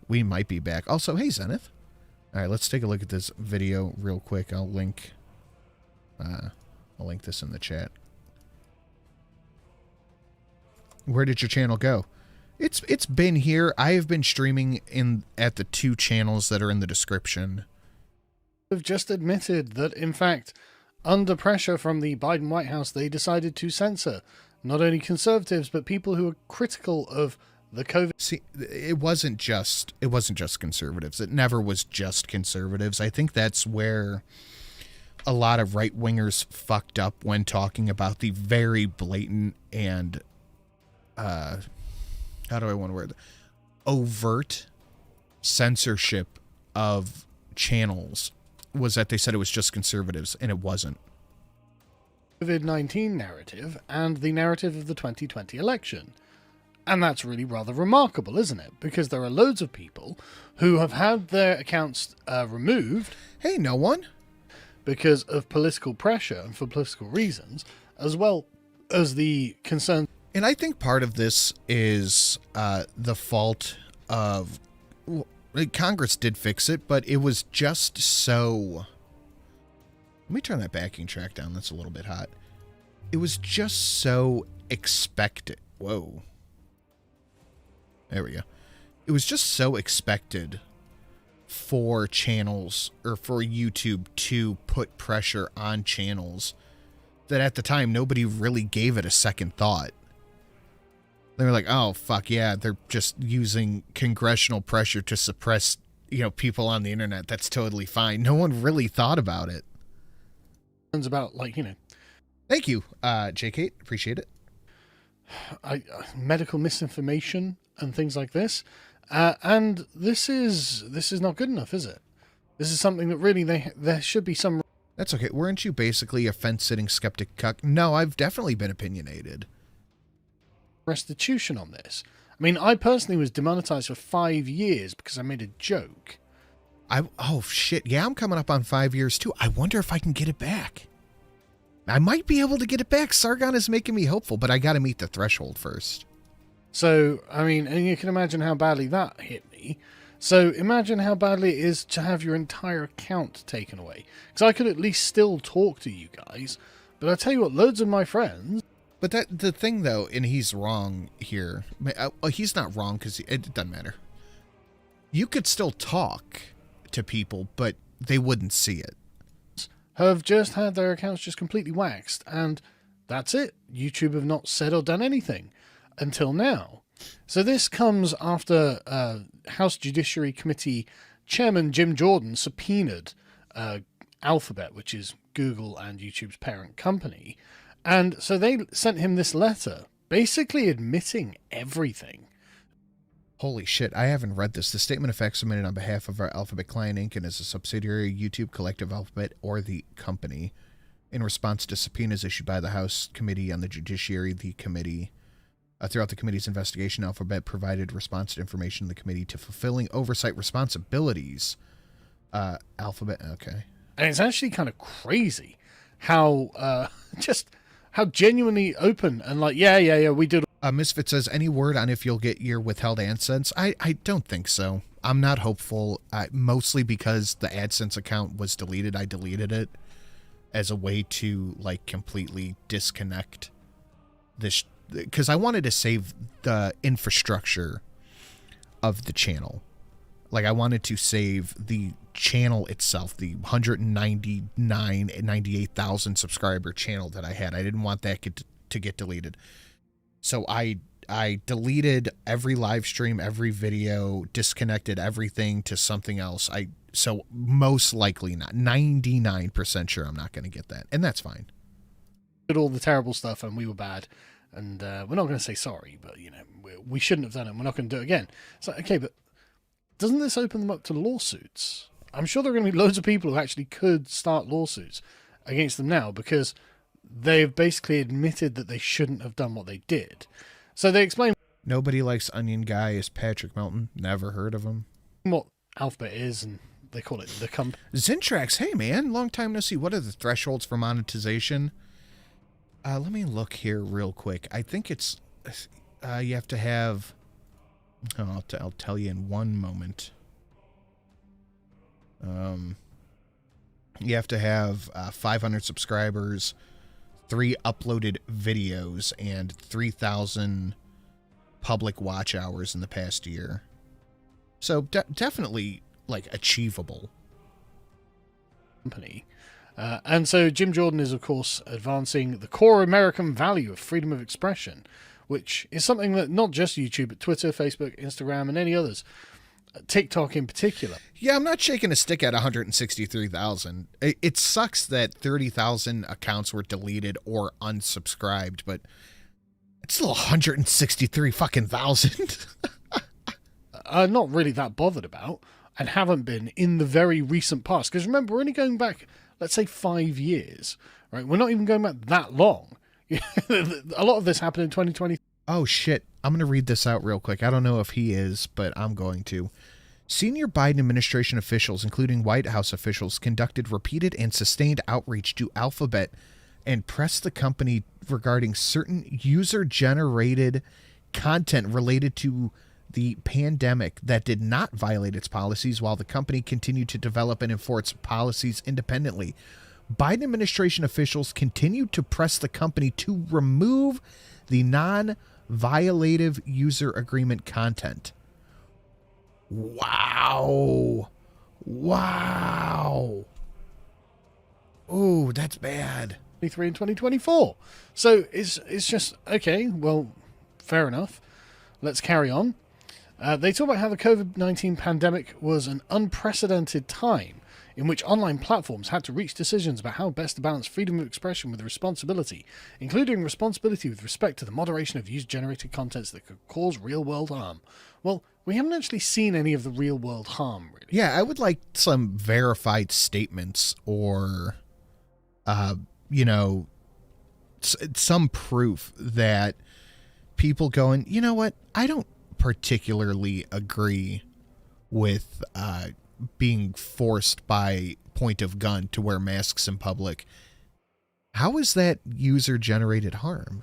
We might be back. Also, hey, Zenith. All right, let's take a look at this video real quick. I'll link this in the chat. Where did your channel go? It's been here. I have been streaming at the 2 channels that are in the description. Have just admitted that, in fact, under pressure from the Biden White House, they decided to censor not only conservatives but people who are critical of the COVID. See, it wasn't just conservatives. It never was just conservatives. I think that's where a lot of right-wingers fucked up when talking about the very blatant and how do I want to word it? Overt censorship of channels, was that they said it was just conservatives, and it wasn't. COVID-19 narrative and the narrative of the 2020 election. And that's really rather remarkable, isn't it? Because there are loads of people who have had their accounts removed. Hey, no one. Because of political pressure and for political reasons, as well as the concern. And I think part of this is the fault of... Well, Congress did fix it, but it was just so... Let me turn that backing track down. That's a little bit hot. It was just so expected. Whoa. There we go. It was just so expected for channels, or for YouTube to put pressure on channels, that at the time nobody really gave it a second thought. They were like, oh, fuck yeah, they're just using congressional pressure to suppress, people on the internet. That's totally fine. No one really thought about it. About, Thank you, J. Kate. Appreciate it. Medical misinformation and things like this. And this is not good enough, is it? This is something that really there should be some... That's okay. Weren't you basically a fence-sitting skeptic cuck? No, I've definitely been opinionated. Restitution on this. I mean, I personally was demonetized for 5 years because I made a joke. Oh shit, yeah, I'm coming up on 5 years too. I wonder if I can get it back. I might be able to get it back. Sargon is making me hopeful, but I gotta meet the threshold first. So, I mean, and you can imagine how badly that hit me. So imagine how badly it is to have your entire account taken away. Because I could at least still talk to you guys. But I tell you what, loads of my friends... But the thing, though, and he's wrong here. He's not wrong, because it doesn't matter. You could still talk to people, but they wouldn't see it. Have just had their accounts just completely waxed, and that's it. YouTube have not said or done anything until now. So this comes after House Judiciary Committee Chairman Jim Jordan subpoenaed Alphabet, which is Google and YouTube's parent company. And so they sent him this letter, basically admitting everything. Holy shit, I haven't read this. The statement of facts submitted on behalf of our Alphabet Client Inc. and as a subsidiary YouTube, Collective Alphabet, or the company, in response to subpoenas issued by the House Committee on the Judiciary, the committee. Throughout the committee's investigation, Alphabet provided response to information to the committee to fulfilling oversight responsibilities. Alphabet, okay. And it's actually kind of crazy how, how genuinely open and like, yeah, we did. Misfit says, any word on if you'll get your withheld AdSense? I don't think so. I'm not hopeful, mostly because the AdSense account was deleted. I deleted it as a way to, completely disconnect this, because I wanted to save the infrastructure of the channel. Like, I wanted to save the channel itself, the 98,000 subscriber channel that I had. I didn't want that to get deleted. So I deleted every live stream, every video, disconnected everything to something else. So most likely not. 99% sure I'm not going to get that. And that's fine. Did all the terrible stuff and we were bad. And we're not going to say sorry, but, we shouldn't have done it. And we're not going to do it again. It's like, okay, but doesn't this open them up to lawsuits? I'm sure there are going to be loads of people who actually could start lawsuits against them now because they've basically admitted that they shouldn't have done what they did. So they explain... Nobody likes Onion Guy is Patrick Melton. Never heard of him. What Alphabet is, and they call it the company. Zintrax, hey man, long time no see. What are the thresholds for monetization? Let me look here real quick. I think it's... you have to have... Oh, I'll tell you in one moment. You have to have 500 subscribers, 3 uploaded videos, and 3,000 public watch hours in the past year. So definitely, like, achievable. Company. And so Jim Jordan is, of course, advancing the core American value of freedom of expression, which is something that not just YouTube, but Twitter, Facebook, Instagram, and any others, TikTok in particular. Yeah, I'm not shaking a stick at 163,000. It sucks that 30,000 accounts were deleted or unsubscribed, but it's still 163 fucking thousand. I'm not really that bothered about, and haven't been in the very recent past. Because remember, we're only going back, let's say, 5 years, right? We're not even going back that long. A lot of this happened in 2020. Oh, shit. I'm going to read this out real quick. I don't know if he is, but I'm going to. Senior Biden administration officials, including White House officials, conducted repeated and sustained outreach to Alphabet and pressed the company regarding certain user-generated content related to the pandemic that did not violate its policies while the company continued to develop and enforce policies independently. Biden administration officials continued to press the company to remove the non-violative user agreement content. Wow. Wow. Oh, that's bad. 2023 and 2024. So it's just, okay, well, fair enough. Let's carry on. They talk about how the COVID-19 pandemic was an unprecedented time in which online platforms had to reach decisions about how best to balance freedom of expression with responsibility, including responsibility with respect to the moderation of user-generated contents that could cause real-world harm. Well, we haven't actually seen any of the real-world harm, really. Yeah, I would like some verified statements or, some proof that people going, you know what, I don't particularly agree with being forced by point of gun to wear masks in public. How is that user-generated harm?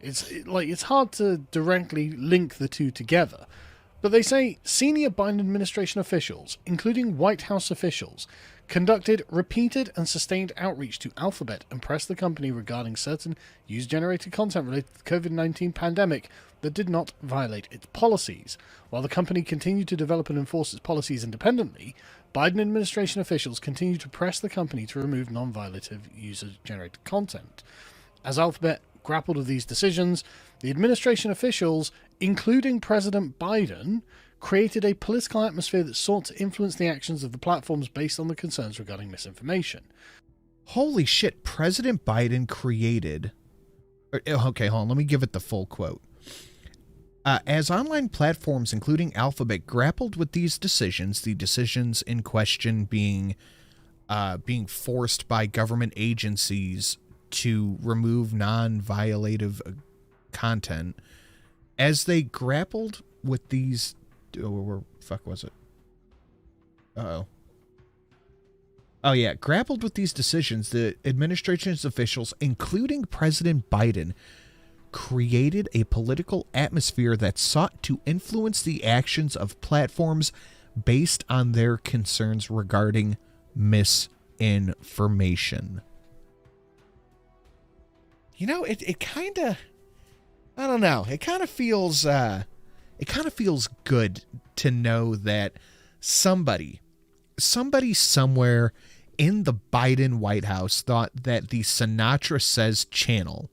It's hard to directly link the two together. But they say senior Biden administration officials, including White House officials, conducted repeated and sustained outreach to Alphabet and pressed the company regarding certain user-generated content related to the COVID-19 pandemic that did not violate its policies. While the company continued to develop and enforce its policies independently, Biden administration officials continued to press the company to remove non-violative user-generated content. As Alphabet grappled with these decisions, the administration officials, including President Biden, created a political atmosphere that sought to influence the actions of the platforms based on the concerns regarding misinformation. Holy shit, President Biden created... Okay, hold on, let me give it the full quote. As online platforms, including Alphabet, grappled with these decisions, the decisions in question being forced by government agencies to remove non-violative content, as they grappled with these... where fuck was it? Uh-oh. Oh, yeah. Grappled with these decisions, the administration's officials, including President Biden, created a political atmosphere that sought to influence the actions of platforms based on their concerns regarding misinformation. You know, it kind of... I don't know. It kind of feels... it it kind of feels good to know that somebody somewhere in the Biden White House thought that the Sinatra Says channel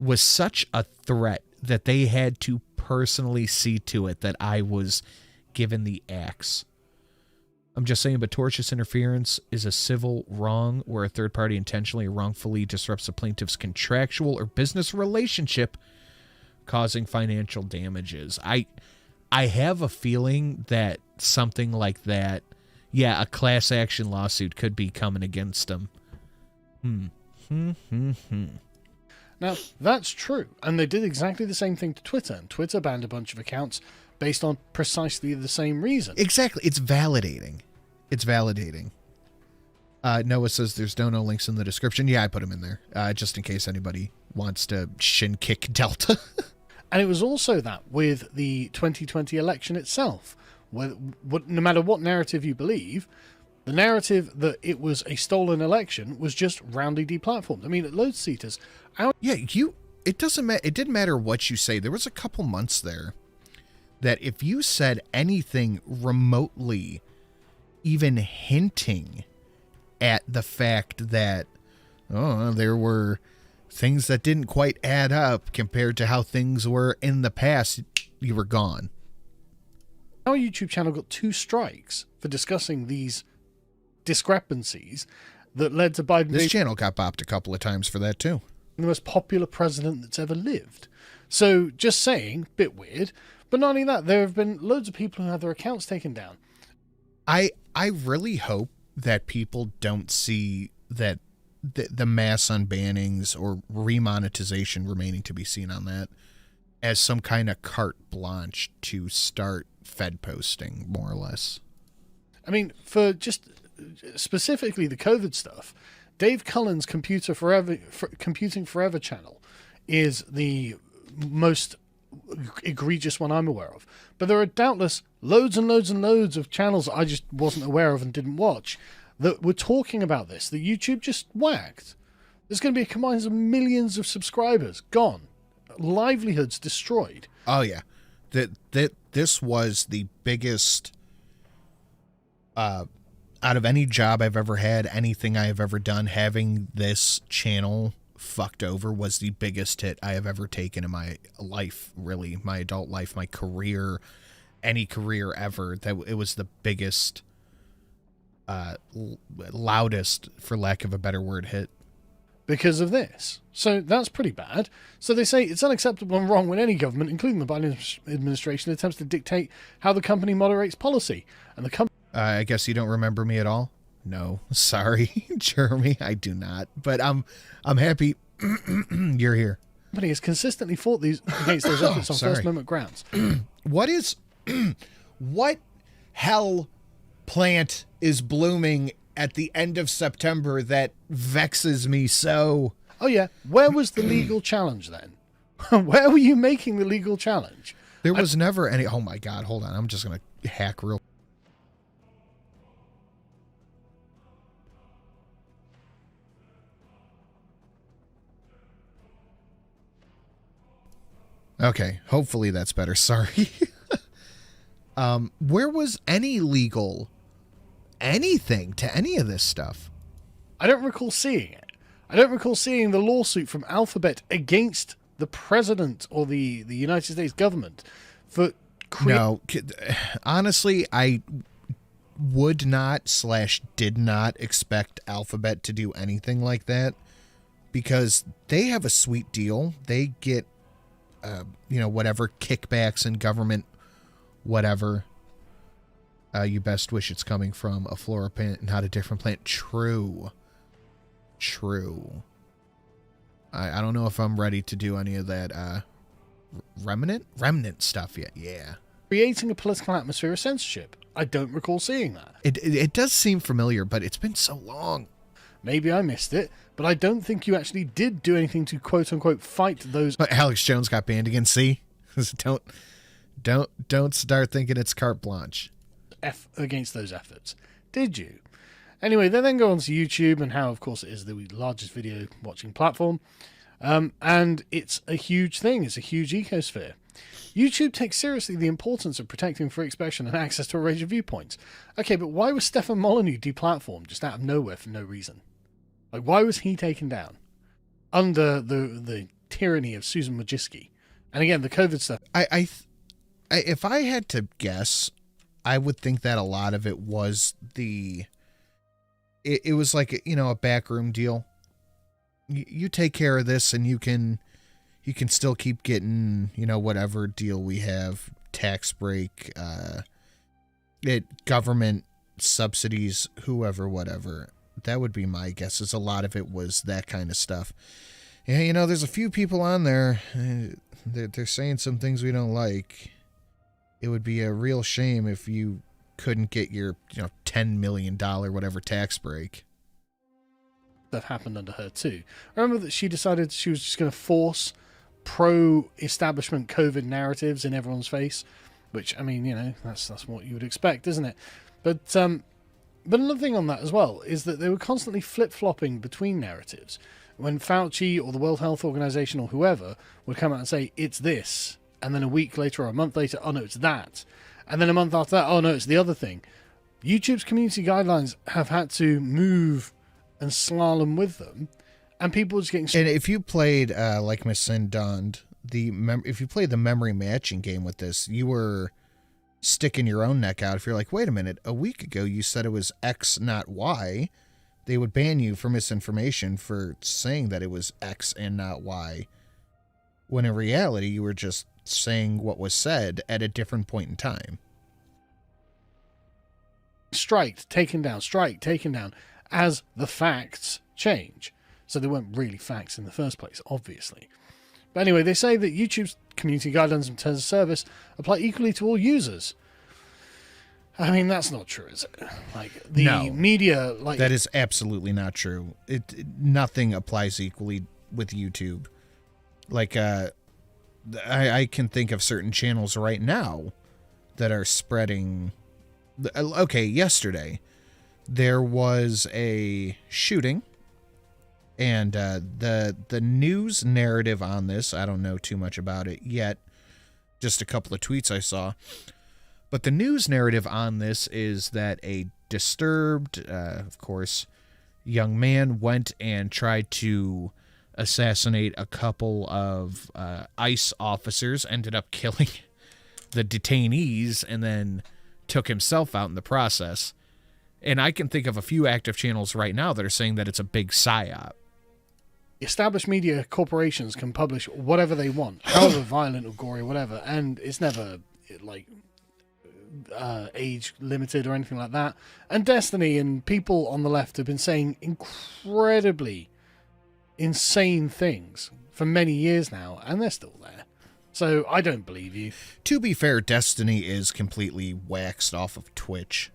was such a threat that they had to personally see to it that I was given the axe. I'm just saying, but tortious interference is a civil wrong where a third party intentionally or wrongfully disrupts a plaintiff's contractual or business relationship, causing financial damages. I have a feeling that something like that, yeah, a class action lawsuit could be coming against them. Now, that's true, and they did exactly the same thing to Twitter, and Twitter banned a bunch of accounts based on precisely the same reason. Exactly. It's validating. Noah says there's no links in the description. Yeah, I put them in there, just in case anybody wants to shin kick Delta. And it was also that with the 2020 election itself, no matter what narrative you believe, the narrative that it was a stolen election was just roundly deplatformed. I mean, at Load Seaters... it didn't matter what you say. There was a couple months there that if you said anything remotely even hinting at the fact that, there were things that didn't quite add up compared to how things were in the past, you were gone. Our YouTube channel got 2 strikes for discussing these discrepancies that led to Biden... This channel got bopped a couple of times for that too. The most popular president that's ever lived. So, just saying, bit weird. But not only that, there have been loads of people who have their accounts taken down. I really hope that people don't see that the mass unbannings or remonetization remaining to be seen on that as some kind of carte blanche to start Fed posting, more or less. I mean, for just specifically the COVID stuff, Dave Cullen's Computing Forever channel is the most egregious one I'm aware of. But there are doubtless loads and loads and loads of channels that I just wasn't aware of and didn't watch that were talking about this, that YouTube just whacked. There's going to be a combined of millions of subscribers gone, livelihoods destroyed. Oh yeah, this was the biggest out of any job I've ever had, anything I have ever done. Having this channel fucked over was the biggest hit I have ever taken in my life, really, my adult life, my career, any career ever. That it was the biggest, loudest, for lack of a better word, hit. Because of this. So that's pretty bad. So they say it's unacceptable and wrong when any government, including the Biden administration, attempts to dictate how the company moderates policy. And the company... I guess you don't remember me at all? No, sorry, Jeremy, I do not. But I'm happy you're here. The company has consistently fought against those efforts on First Amendment grounds. What hell plant is blooming at the end of September that vexes me so? Oh yeah, where was the legal challenge then? Where were you making the legal challenge? There was never any. Oh my God, hold on, I'm just gonna hack real. Okay, hopefully that's better. Sorry. Where was any legal anything to any of this stuff? I don't recall seeing it. I don't recall seeing the lawsuit from Alphabet against the president or the United States government for... No, honestly, I would not / did not expect Alphabet to do anything like that because they have a sweet deal. They get whatever kickbacks and government, whatever. You best wish it's coming from a flora plant, not a different plant. True. I don't know if I'm ready to do any of that remnant stuff yet. Yeah. Creating a political atmosphere of censorship. I don't recall seeing that. It does seem familiar, but it's been so long. Maybe I missed it, but I don't think you actually did do anything to quote-unquote fight those... But Alex Jones got banned again, see? Don't start thinking it's carte blanche. Against those efforts. Did you? Anyway, they then go on to YouTube and how, of course, it is the largest video watching platform. And it's a huge thing. It's a huge ecosphere. YouTube takes seriously the importance of protecting free expression and access to a range of viewpoints. Okay, but why was Stefan Molyneux deplatformed just out of nowhere for no reason? Like, why was he taken down under the tyranny of Susan Wojcicki? And again, the COVID stuff. If I had to guess, I would think that a lot of it was it was like, a backroom deal. You take care of this and you can still keep getting, whatever deal we have, tax break, government subsidies, whatever. That would be my guess, is a lot of it was that kind of stuff. Yeah, there's a few people on there, they're saying some things we don't like. It would be a real shame if you couldn't get your, $10 million whatever tax break. That happened under her too. I remember that she decided she was just going to force pro-establishment COVID narratives in everyone's face, which, I mean, that's what you would expect, isn't it? But another thing on that as well is that they were constantly flip-flopping between narratives. When Fauci or the World Health Organization or whoever would come out and say, it's this, and then a week later or a month later, oh no, it's that. And then a month after that, oh no, it's the other thing. YouTube's community guidelines have had to move and slalom with them, and people are just getting... And if you played, like Miss Sin Dawned, if you played the memory matching game with this, you were sticking your own neck out. If you're like, wait a minute, a week ago you said it was X, not Y, they would ban you for misinformation for saying that it was X and not Y, when in reality you were just saying what was said at a different point in time. Strike, taken down, as the facts change. So they weren't really facts in the first place, obviously. But anyway, they say that YouTube's community guidelines and terms of service apply equally to all users. I mean, that's not true, is it? Like, the media... That is absolutely not true. Nothing applies equally with YouTube. Like, I can think of certain channels right now that are spreading... Okay, yesterday, there was a shooting, and the news narrative on this, I don't know too much about it yet, just a couple of tweets I saw, but the news narrative on this is that a disturbed, of course, young man went and tried to assassinate a couple of ICE officers, ended up killing the detainees, and then took himself out in the process. And I can think of a few active channels right now that are saying that it's a big psyop. Established media corporations can publish whatever they want, however violent or gory, whatever, and it's never like age limited or anything like that. And Destiny and people on the left have been saying incredibly insane things for many years now, and they're still there. So I don't believe you. To be fair, Destiny is completely waxed off of Twitch.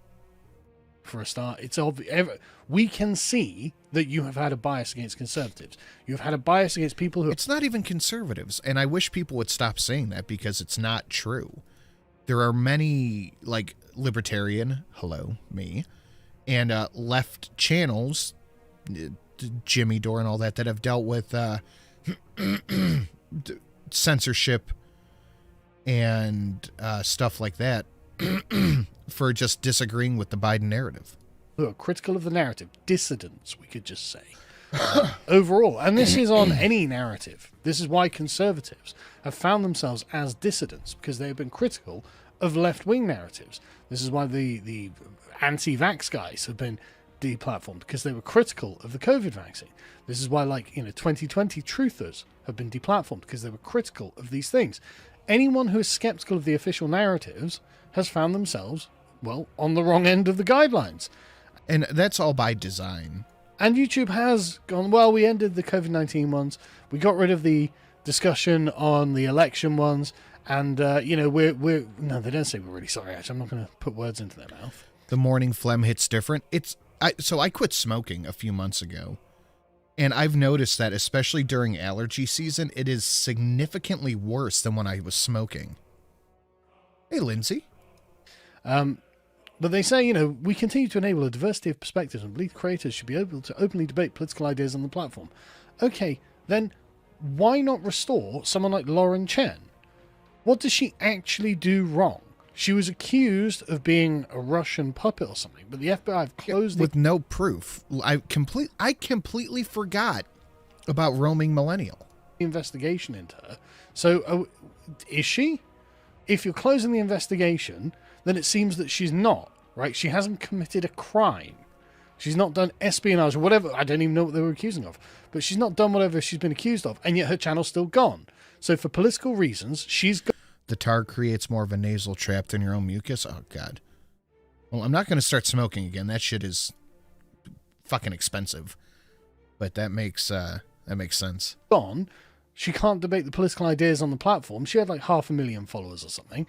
For a start, it's obvious. We can see that you have had a bias against conservatives. You've had a bias against people who... It's not even conservatives, and I wish people would stop saying that because it's not true. There are many, like, libertarian, hello, me, and left channels, Jimmy Dore and all that have dealt with censorship and stuff like that for just disagreeing with the Biden narrative. Who are critical of the narrative. Dissidents, we could just say. Overall. And this is on any narrative. This is why conservatives have found themselves as dissidents, because they have been critical of left-wing narratives. This is why the anti-vax guys have been deplatformed, because they were critical of the COVID vaccine. This is why, 2020 truthers have been deplatformed, because they were critical of these things. Anyone who is skeptical of the official narratives has found themselves, on the wrong end of the guidelines. And that's all by design. And YouTube has gone, we ended the COVID-19 ones. We got rid of the discussion on the election ones. And, we're... No, they don't say we're really sorry, actually. I'm not going to put words into their mouth. The morning phlegm hits different. So I quit smoking a few months ago. And I've noticed that, especially during allergy season, it is significantly worse than when I was smoking. Hey, Lindsay. But they say, we continue to enable a diversity of perspectives and believe creators should be able to openly debate political ideas on the platform. Okay, then why not restore someone like Lauren Chen? What does she actually do wrong? She was accused of being a Russian puppet or something, but the FBI have closed with no proof. I completely forgot about roaming millennial. the investigation into her. So, is she? If you're closing the investigation, then it seems that she's not, right? She hasn't committed a crime. She's not done espionage or whatever. I don't even know what they were accusing of. But she's not done whatever she's been accused of, and yet her channel's still gone. So for political reasons, she's gone. The tar creates more of a nasal trap than your own mucus? Oh, God. Well, I'm not going to start smoking again. That shit is fucking expensive. But that makes sense. Gone. She can't debate the political ideas on the platform. She had like 500,000 followers or something.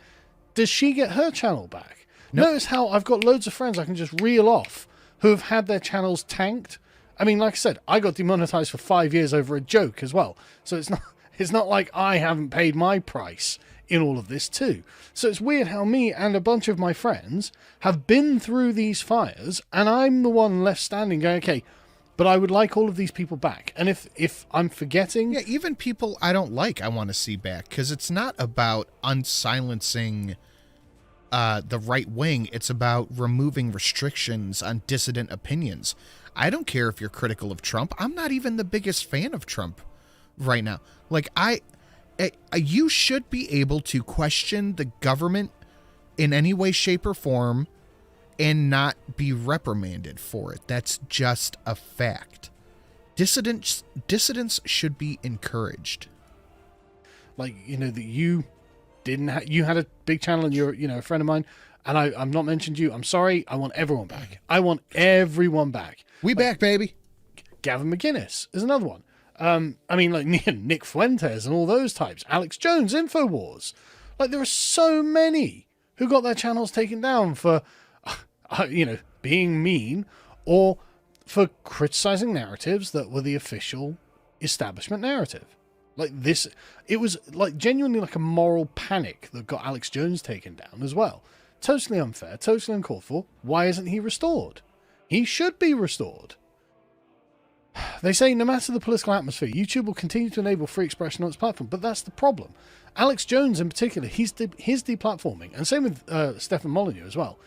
Does she get her channel back? Nope. Notice how I've got loads of friends I can just reel off who have had their channels tanked. I mean, like I said, I got demonetized for 5 years over a joke as well. So it's not like I haven't paid my price in all of this too. So it's weird how me and a bunch of my friends have been through these fires, and I'm the one left standing going, okay, but I would like all of these people back. And if I'm forgetting... Yeah, even people I don't like, I want to see back, because it's not about unsilencing the right wing. It's about removing restrictions on dissident opinions. I don't care if you're critical of Trump. I'm not even the biggest fan of Trump right now. Like, you should be able to question the government in any way, shape, or form and not be reprimanded for it. That's just a fact. Dissidents should be encouraged. Like, that you didn't you had a big channel and you're, a friend of mine, and I'm not mentioned you. I'm sorry. I want everyone back. I want everyone back. We back, baby. Gavin McGuinness is another one. I mean, like Nick Fuentes and all those types. Alex Jones, InfoWars. Like, there are so many who got their channels taken down for, being mean or for criticizing narratives that were the official establishment narrative. Like this, it was like genuinely like a moral panic that got Alex Jones taken down as well. Totally unfair, totally uncalled for. Why isn't he restored? He should be restored. They say no matter the political atmosphere, YouTube will continue to enable free expression on its platform, but that's the problem. Alex Jones in particular, his deplatforming, and same with Stefan Molyneux as well,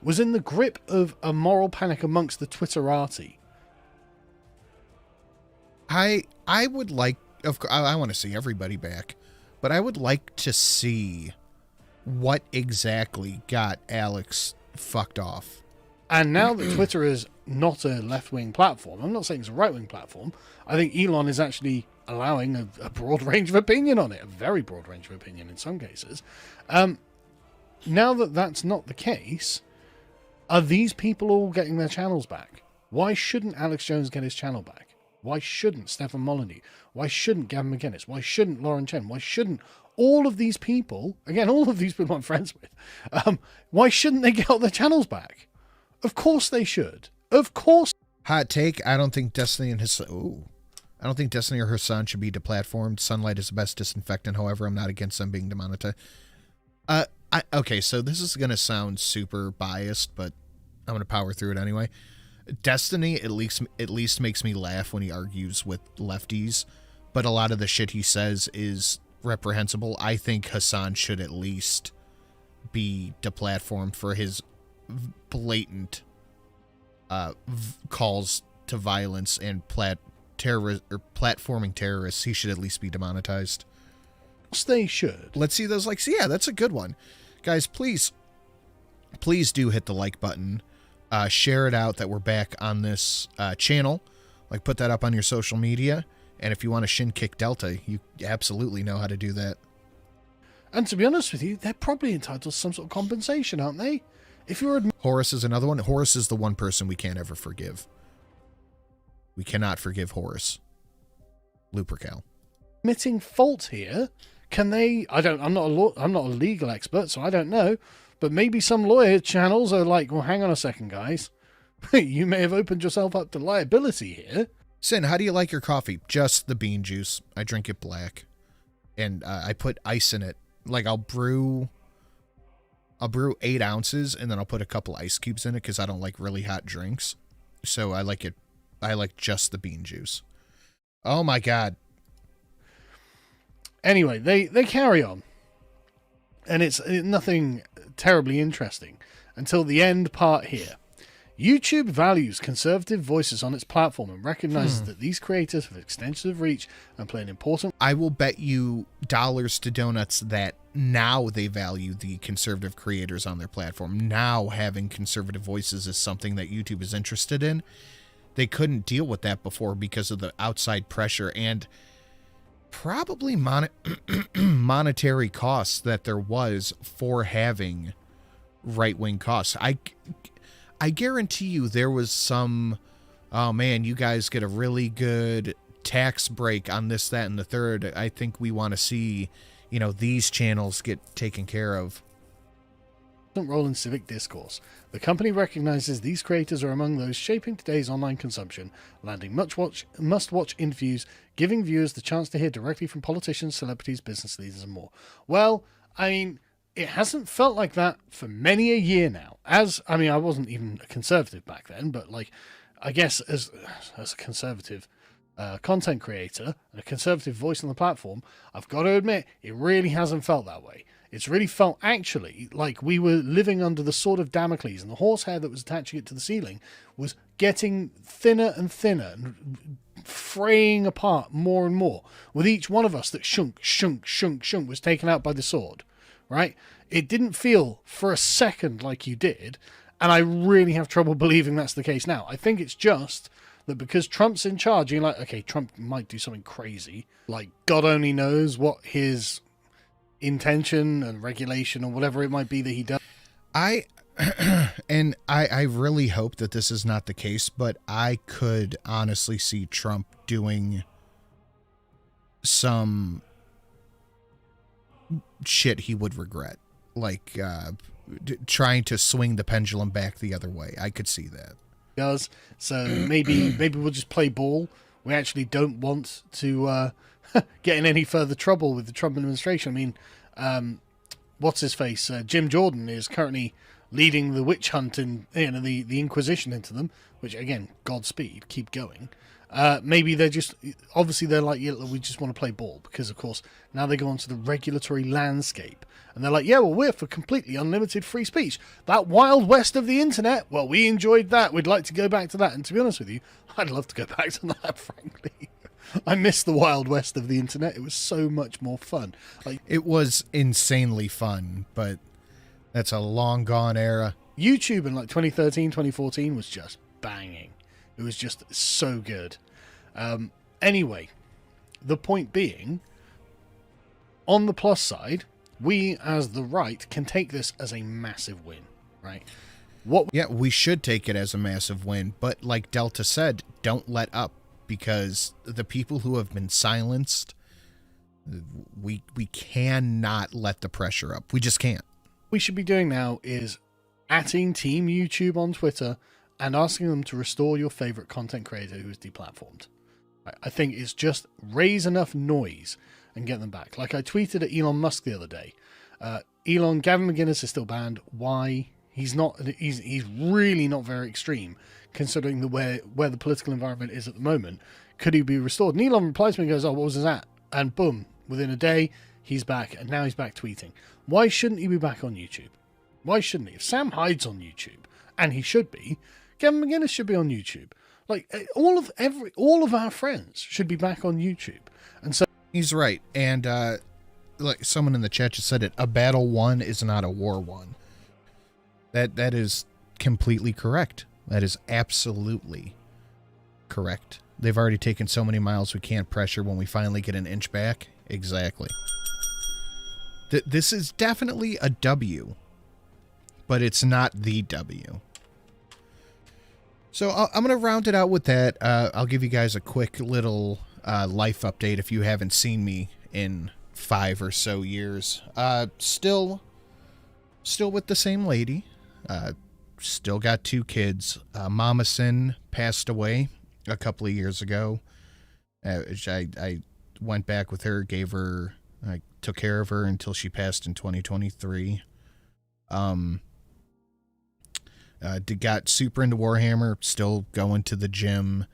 was in the grip of a moral panic amongst the Twitterati. I would like, I want to see everybody back, but I would like to see what exactly got Alex fucked off. And now that Twitter is not a left-wing platform, I'm not saying it's a right-wing platform, I think Elon is actually allowing a broad range of opinion on it, a very broad range of opinion in some cases. Now that that's not the case, are these people all getting their channels back? Why shouldn't Alex Jones get his channel back? Why shouldn't Stefan Molyneux? Why shouldn't Gavin McGuinness? Why shouldn't Lauren Chen? Why shouldn't all of these people, again, all of these people I'm friends with, why shouldn't they get all their channels back? Of course they should. Of course. Hot take, I don't think Destiny and his... I don't think Destiny or her son should be deplatformed. Sunlight is the best disinfectant. However, I'm not against them being demonetized. Okay, so this is going to sound super biased, but I'm going to power through it anyway. Destiny at least makes me laugh when he argues with lefties, but a lot of the shit he says is reprehensible. I think Hassan should at least be deplatformed for his blatant calls to violence and platforming terrorists. He should at least be demonetized. They should. Let's see those likes. Yeah, that's a good one. Guys, please do hit the like button. Share it out that we're back on this channel. Like, put that up on your social media. And if you want to shin kick Delta, you absolutely know how to do that. And to be honest with you, they're probably entitled to some sort of compensation, aren't they? If you're Horus is another one. Horus is the one person we can't ever forgive. We cannot forgive Horus. Lupercal. Admitting fault here, can they? I'm not a legal expert, so I don't know. But maybe some lawyer channels are like, well, hang on a second, guys. You may have opened yourself up to liability here. Sin, how do you like your coffee? Just the bean juice. I drink it black. And I put ice in it. Like, I'll brew 8 ounces, and then I'll put a couple ice cubes in it because I don't like really hot drinks. So I like just the bean juice. Oh, my God. Anyway, they carry on. and it's nothing terribly interesting until the end part here. YouTube values conservative voices on its platform and recognizes that these creators have extensive reach and play an important... I will bet you dollars to donuts that now they value the conservative creators on their platform. Now having conservative voices is something that YouTube is interested in. They couldn't deal with that before because of the outside pressure and probably monetary costs that there was for having right-wing costs. I guarantee you there was some, oh man, you guys get a really good tax break on this, that, and the third. I think we want to see, these channels get taken care of. Role in civic discourse. The company recognizes these creators are among those shaping today's online consumption, landing must-watch interviews, giving viewers the chance to hear directly from politicians, celebrities, business leaders, and more. Well, I mean, it hasn't felt like that for many a year now. I wasn't even a conservative back then, but I guess as a conservative content creator and a conservative voice on the platform, I've got to admit, it really hasn't felt that way. It's really felt actually like we were living under the sword of Damocles, and the horsehair that was attaching it to the ceiling was getting thinner and thinner and fraying apart more and more, with each one of us that shunk was taken out by the sword. Right? It didn't feel for a second like you did, and I really have trouble believing that's the case now. I think it's just that because Trump's in charge, you're like, okay, Trump might do something crazy. Like, God only knows what his intention and regulation or whatever it might be that he does. I really hope that this is not the case, but I could honestly see Trump doing some shit he would regret, like trying to swing the pendulum back the other way. I could see that. So maybe we'll just play ball. We actually don't want to get in any further trouble with the Trump administration. I mean, what's his face? Jim Jordan is currently leading the witch hunt and the Inquisition into them, which again, Godspeed, keep going. Maybe they're just, obviously they're like, yeah, we just want to play ball, because of course now they go onto the regulatory landscape and they're like, yeah, well, we're for completely unlimited free speech. That wild west of the internet, well, we enjoyed that. We'd like to go back to that. And to be honest with you, I'd love to go back to that, frankly. I miss the wild west of the internet. It was so much more fun. It was insanely fun, but that's a long gone era. YouTube in 2013, 2014 was just banging. It was just so good. Anyway, the point being, on the plus side, we as the right can take this as a massive win, right? Yeah, we should take it as a massive win, but like Delta said, don't let up, because the people who have been silenced, we cannot let the pressure up. We just can't. What we should be doing now is @ing Team YouTube on Twitter and asking them to restore your favorite content creator who is deplatformed. I think it's just raise enough noise and get them back. Like I tweeted at Elon Musk the other day. Gavin McGinnis is still banned. Why? He's really not very extreme, considering where the political environment is at the moment. Could he be restored? And Elon replies to me and goes, oh, what was that? And boom, within a day, he's back, and now he's back tweeting. Why shouldn't he be back on YouTube? Why shouldn't he? If Sam Hyde's on YouTube, and he should be, Gavin McGinnis should be on YouTube. Like all of our friends should be back on YouTube. And so he's right. And like someone in the chat just said it, a battle won is not a war won. That is completely correct. That is absolutely correct. They've already taken so many miles we can't pressure when we finally get an inch back. Exactly. This is definitely a W, but it's not the W. So I'm going to round it out with that. I'll give you guys a quick little life update if you haven't seen me in 5 or so years. Still with the same lady. Still got 2 kids. Mama Sin passed away a couple of years ago. I went back with her, I took care of her until she passed in 2023. Got super into Warhammer, still going to the gym.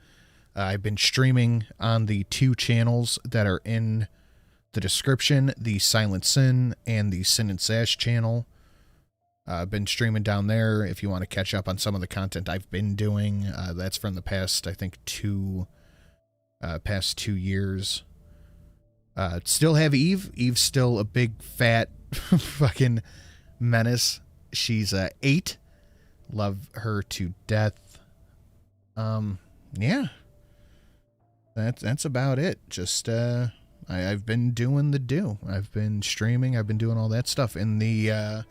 I've been streaming on the 2 channels that are in the description, the Silent Sin and the Sin and Sash channel. I've been streaming down there if you want to catch up on some of the content I've been doing. That's from the past, I think, past 2 years. Still have Eve. Eve's still a big, fat, fucking menace. She's 8. Love her to death. Yeah. That's about it. Just, I've been doing the do. I've been streaming. I've been doing all that stuff in the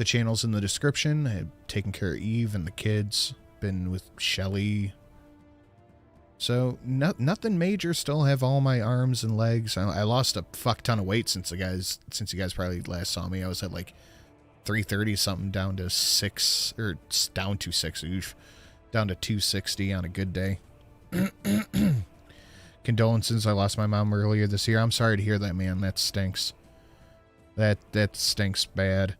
channels in the description. I've taken care of Eve and the kids. Been with Shelly. So nothing major. Still have all my arms and legs. I lost a fuck ton of weight since you guys probably last saw me. I was at like 330 something down to 6 or down to 6. Oof, down to 260 on a good day. Condolences. I lost my mom earlier this year. I'm sorry to hear that, man. That stinks. That stinks bad.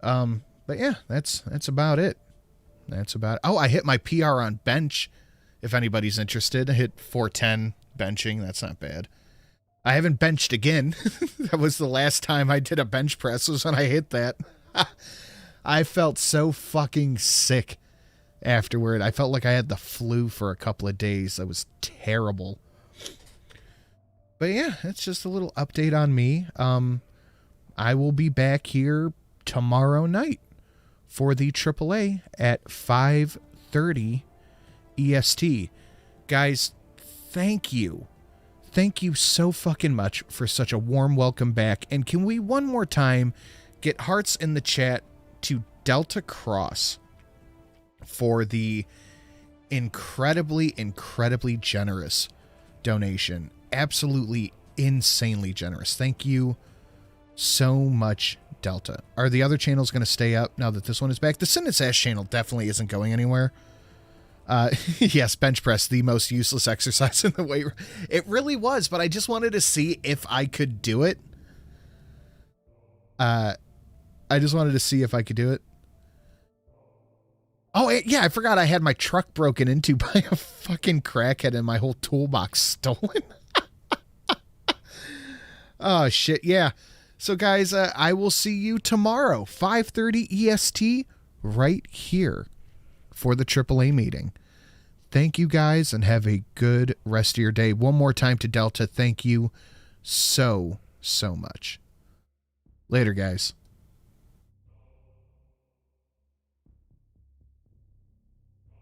But yeah, that's about it. That's about it. Oh, I hit my PR on bench. If anybody's interested, I hit 410 benching. That's not bad. I haven't benched again. That was the last time I did a bench press was when I hit that. I felt so fucking sick afterward. I felt like I had the flu for a couple of days. That was terrible. But yeah, it's just a little update on me. I will be back here tomorrow night for the AAA at 5:30 EST. Guys, thank you. Thank you so fucking much for such a warm welcome back. And can we one more time get hearts in the chat to Delta Cross for the incredibly, incredibly generous donation. Absolutely insanely generous. Thank you so much, Delta. Are the other channels going to stay up now that this one is back? The Sin and Sash channel definitely isn't going anywhere. Yes, bench press, the most useless exercise in the weight room. It really was, but I just wanted to see if I could do it. I just wanted to see if I could do it. Oh, yeah, I forgot I had my truck broken into by a fucking crackhead and my whole toolbox stolen. Oh, shit, yeah. So, guys, I will see you tomorrow, 5:30 EST, right here for the AAA meeting. Thank you, guys, and have a good rest of your day. One more time to Delta, thank you so, so much. Later, guys.